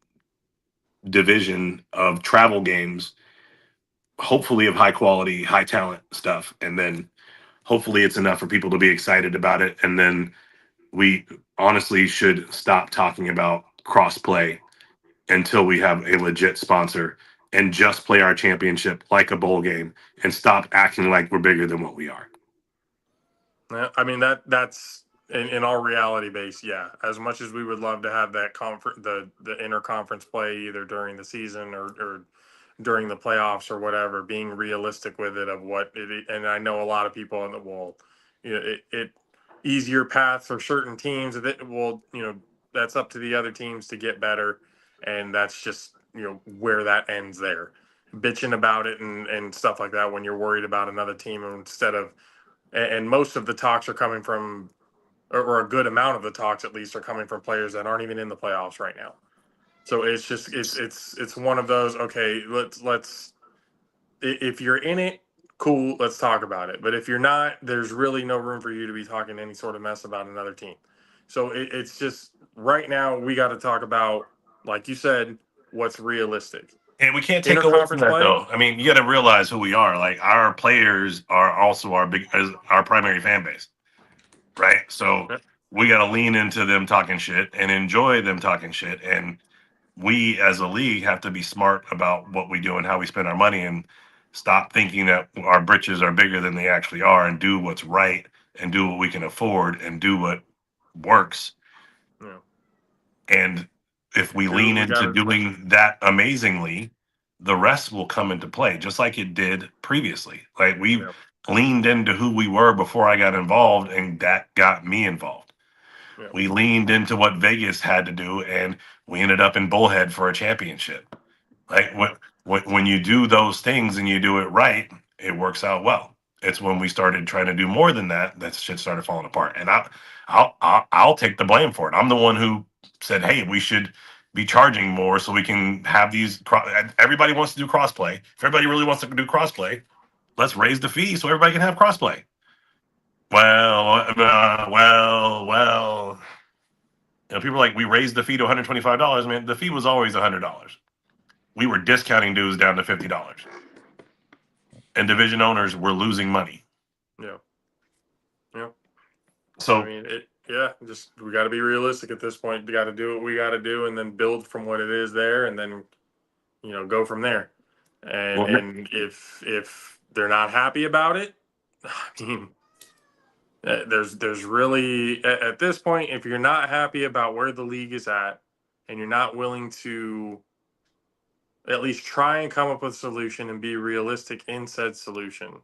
division of travel games, hopefully of high quality, high talent stuff, and then hopefully it's enough for people to be excited about it. And then we honestly should stop talking about cross play until we have a legit sponsor and just play our championship like a bowl game and stop acting like we're bigger than what we are. Yeah, I mean that's in our reality base. Yeah, as much as we would love to have that the interconference play either during the season or during the playoffs or whatever, being realistic with it of what it. And I know a lot of people in the will, it easier path for certain teams that will, that's up to the other teams to get better, and that's just where that ends there. Bitching about it and stuff like that when you're worried about another team instead of, and most of the talks are coming from, or a good amount of the talks at least are coming from players that aren't even in the playoffs right now. So it's just it's one of those. Okay, let's if you're in it, cool, let's talk about it. But if you're not, there's really no room for you to be talking any sort of mess about another team. So it's just right now we got to talk about, like you said, what's realistic. And we can't take away from Interconference that play. though. I mean, you got to realize who we are. Like our players are also our primary fan base, right? So Yep. we got to lean into them talking shit and enjoy them talking shit. And we as a league have to be smart about what we do and how we spend our money, and stop thinking that our britches are bigger than they actually are, and do what's right and do what we can afford and do what works. Yeah. And if we Do lean what we into gotta. doing that amazingly, the rest will come into play, just like it did previously. Like we Yeah. leaned into who we were before I got involved, and that got me involved. Yeah. We leaned into what Vegas had to do, and we ended up in Bullhead for a championship. Like when you do those things and you do it right, it works out well. It's when we started trying to do more than that that shit started falling apart. And I'll take the blame for it. I'm the one who said, "Hey, we should be charging more so we can have these." Everybody wants to do crossplay. If everybody really wants to do crossplay, let's raise the fee so everybody can have crossplay. Well. You know, people are like, we raised the fee to $125. Man, the fee was always $100. We were discounting dues down to $50. And division owners were losing money. Yeah. Yeah. So I mean, just we got to be realistic at this point. We got to do what we got to do, and then build from what it is there, and then go from there. And if they're not happy about it, I mean, there's really at this point, if you're not happy about where the league is at, and you're not willing to at least try and come up with a solution and be realistic in said solution,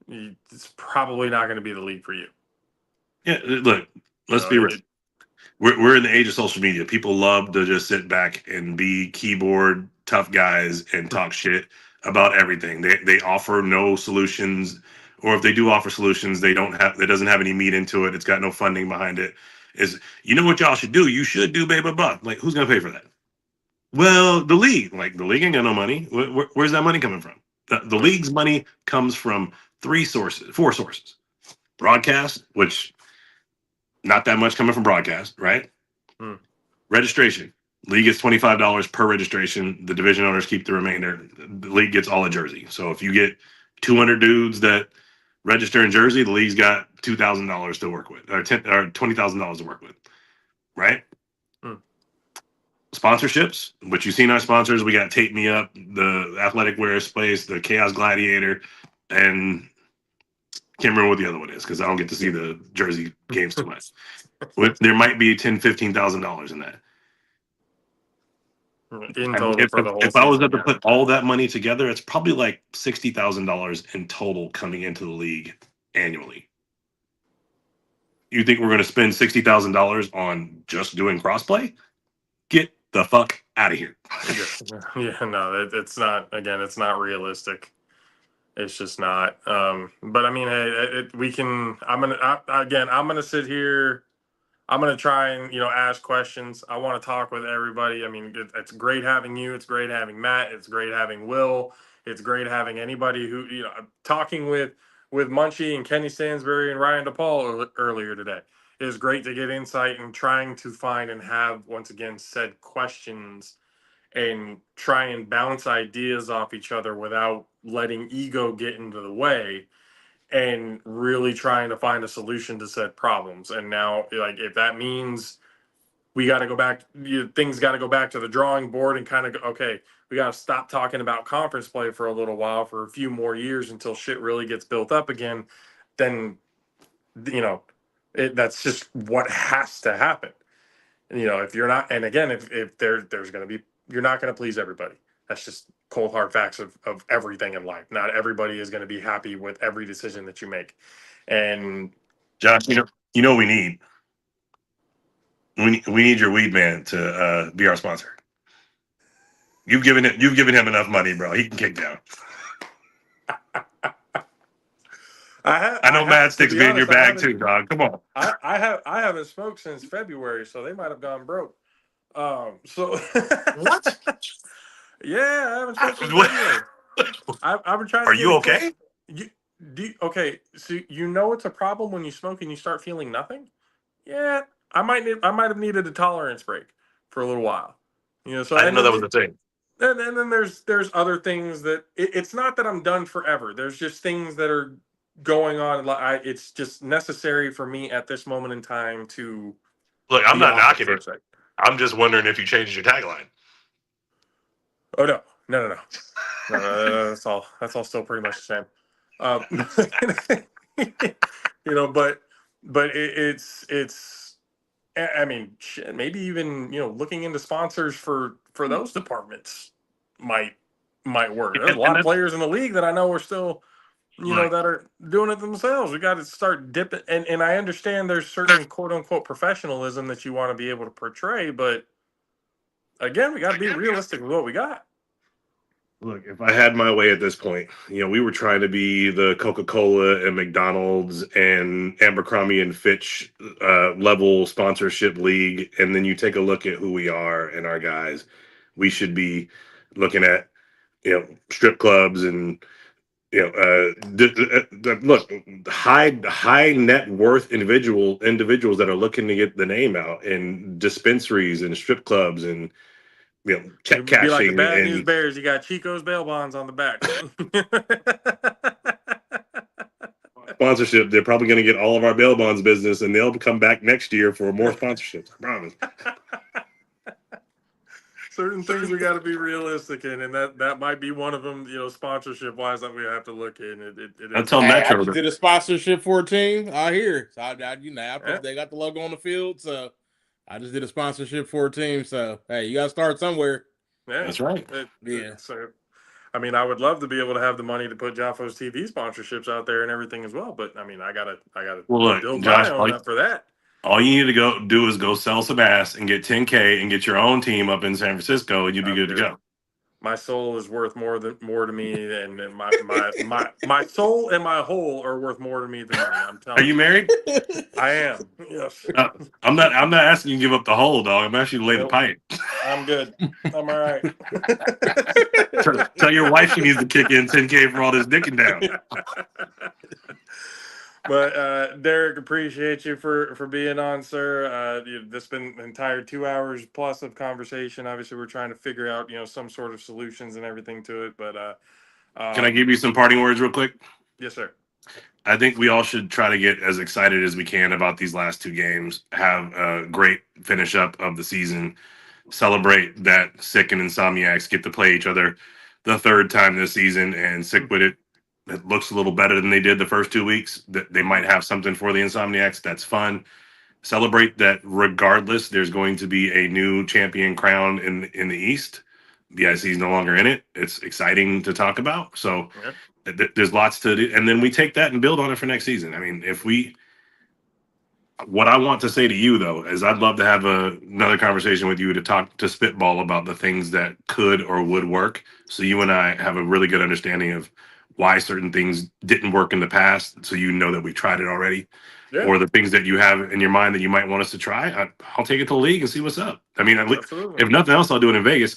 it's probably not going to be the league for you. yeah, look, let's be real. We're in the age of social media. People love to just sit back and be keyboard tough guys and talk shit about everything. They offer no solutions, or if they do offer solutions, it doesn't have any meat into it. It's got no funding behind it. What y'all should do? You should do baby buck. Like, who's gonna pay for that? Well, the league. Like, the league ain't got no money. Where's that money coming from? The league's money comes from four sources. Broadcast, which not that much coming from broadcast, right? Registration. League gets $25 per registration. The division owners keep the remainder. The league gets all a jersey. So if you get 200 dudes that register in Jersey, the league's got $2,000 to work with, or $20,000 to work with, right? Sponsorships, which you've seen our sponsors. We got Tape Me Up, the Athletic Wear Space, the Chaos Gladiator, and can't remember what the other one is because I don't get to see the Jersey games too much. There might be $10,000, $15,000 in that. In total for the whole if I was able to put all that money together, it's probably like $60,000 in total coming into the league annually. You think we're going to spend $60,000 on just doing crossplay? Get the fuck out of here. No, it's not. Again, it's not realistic. It's just not. But I mean, we can. I'm gonna sit here. I'm gonna try and ask questions. I want to talk with everybody. I mean, it's great having you. It's great having Matt. It's great having Will. It's great having anybody who talking with Munchie and Kenny Stansbury and Ryan DePaul earlier today. It is great to get insight and trying to find and have once again said questions and try and bounce ideas off each other without letting ego get into the way, and really trying to find a solution to said problems. And now, like, if that means we got to go back, things got to go back to the drawing board and kind of go, okay, we got to stop talking about conference play for a little while, for a few more years until shit really gets built up again, then, that's just what has to happen. If you're not, and again, if there's going to be, you're not going to please everybody. That's just cold hard facts of everything in life. Not everybody is going to be happy with every decision that you make. And Josh, we need. We need your weed man to be our sponsor. You've given him enough money, bro. He can kick down. I know Mad Sticks be in your bag too, dog. Come on. I haven't smoked since February, so they might have gone broke. So what? Yeah, I haven't smoked since February. I've been trying. Are you okay? Okay, so it's a problem when you smoke and you start feeling nothing. Yeah, I might have needed a tolerance break for a little while. So I didn't know that was the thing. And then there's other things that it's not that I'm done forever. There's just things that are going on. It's just necessary for me at this moment in time to look. I'm not knocking it. I'm just wondering if you changed your tagline. Oh no. That's all still pretty much the same. But it's. I mean, shit, maybe even looking into sponsors for those departments might work. There's a lot of players in the league that I know are still that are doing it themselves. We got to start dipping, and I understand there's certain quote unquote professionalism that you want to be able to portray, but again, we got to be realistic with what we got. Look, if I had my way at this point, we were trying to be the Coca-Cola and McDonald's and Abercrombie and Fitch level sponsorship league, and then you take a look at who we are and our guys, we should be looking at strip clubs and Look, high net worth individuals that are looking to get the name out in dispensaries and strip clubs and check It'd be like the cashing Bad News and Bears. You got Chico's bail bonds on the back. sponsorship. They're probably going to get all of our bail bonds business, and they'll come back next year for more sponsorships. I promise. Certain things we got to be realistic in, and that might be one of them. Sponsorship wise, that we have to look in. It I is tell what it Hey, I Metro is. just that did a sponsorship for a team. I hear. So Yeah. they got the logo on the field, so I just did a sponsorship for a team. So hey, you got to start somewhere. Yeah, that's right. Yeah. So, I mean, I would love to be able to have the money to put JAFFOs TV sponsorships out there and everything as well. But I mean, I gotta Well, look, build Josh, my own up for that. all you need to go do is go sell some ass and get 10K and get your own team up in San Francisco, and you'll be I'm good to good. go. My soul is worth more to me than my soul and my whole are worth more to me than money. I'm Are telling you you. married? I am. Yes. I'm not. I'm not asking you to give up the whole dog. I'm asking you to lay the Nope. pipe. I'm good. I'm all right. Tell your wife she needs to kick in 10K for all this dicking down. But Derek, appreciate you for being on, sir. This been an entire 2 hours plus of conversation. Obviously, we're trying to figure out some sort of solutions and everything to it. But Can I give you some parting words real quick? yes, sir. I think we all should try to get as excited as we can about these last two games. Have a great finish up of the season. Celebrate that Sick and Insomniacs get to play each other the third time this season, and Sick with it. It looks a little better than they did the first 2 weeks. That they might have something for the Insomniacs. That's fun. Celebrate that regardless. There's going to be a new champion crowned in the East. BIC is no longer in it. It's exciting to talk about. So there's lots to do, and then we take that and build on it for next season. I mean, what I want to say to you though is I'd love to have another conversation with you to spitball about the things that could or would work. So you and I have a really good understanding of why certain things didn't work in the past. So you know that we tried it already, or the things that you have in your mind that you might want us to try. I'll take it to the league and see what's up. I mean, Absolutely. if nothing else, I'll do it in Vegas.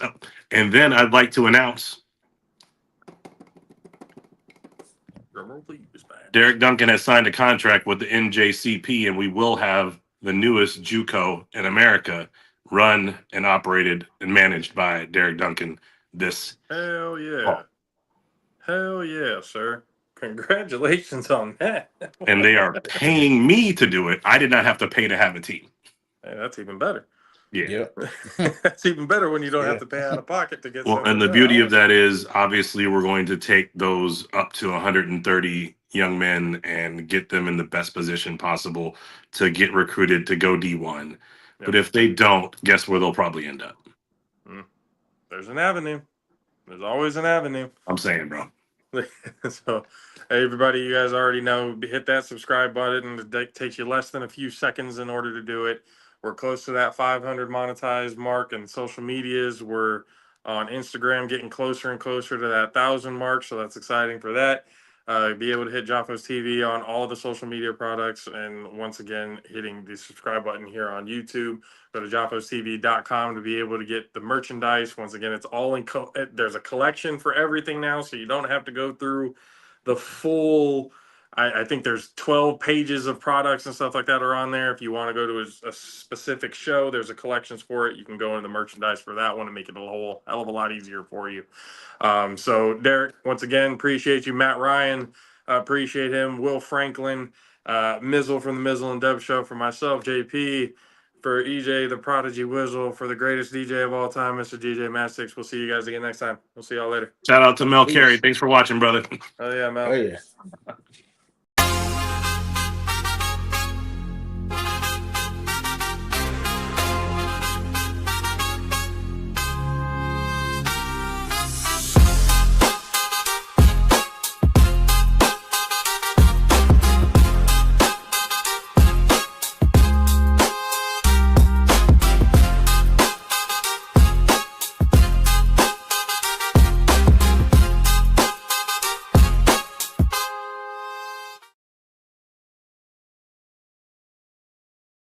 And then I'd like to announce Derek Duncan has signed a contract with the NJCP, and we will have the newest JUCO in America run and operated and managed by Derek Duncan this Hell yeah. fall. Hell yeah, sir. Congratulations on that. And they are paying me to do it. I did not have to pay to have a team. Hey, that's even better. Yeah. That's even better when you don't have to pay out of pocket to get Well, something and the done. beauty of that is obviously we're going to take those up to 130 young men and get them in the best position possible to get recruited to go D1. Yep. But if they don't, guess where they'll probably end up? There's an avenue. There's always an avenue. I'm saying, bro. So, hey, everybody, you guys already know, hit that subscribe button. It takes you less than a few seconds in order to do it. We're close to that 500 monetized mark and social medias. We're on Instagram getting closer and closer to that 1,000 mark. So that's exciting for that. Be able to hit JAFFOs TV on all of the social media products. And once again, hitting the subscribe button here on YouTube. Go to JAFFOSTV.com to be able to get the merchandise. Once again, it's all in, there's a collection for everything now. So you don't have to go through the full, I think there's 12 pages of products and stuff like that are on there. If you want to go to a specific show, there's a collections for it. You can go into the merchandise for that one and make it a whole hell of a lot easier for you. So Derek, once again, appreciate you. Matt Ryan, appreciate him. Will Franklin, Mizzle from the Mizzle and Dub Show, for myself, JP, for EJ, the Prodigy Wizzle, for the greatest DJ of all time, Mr. DJ Mastix. We'll see you guys again next time. We'll see y'all later. Shout out to Mel Carey. Thanks for watching, brother. Oh yeah, Mel. Oh yeah.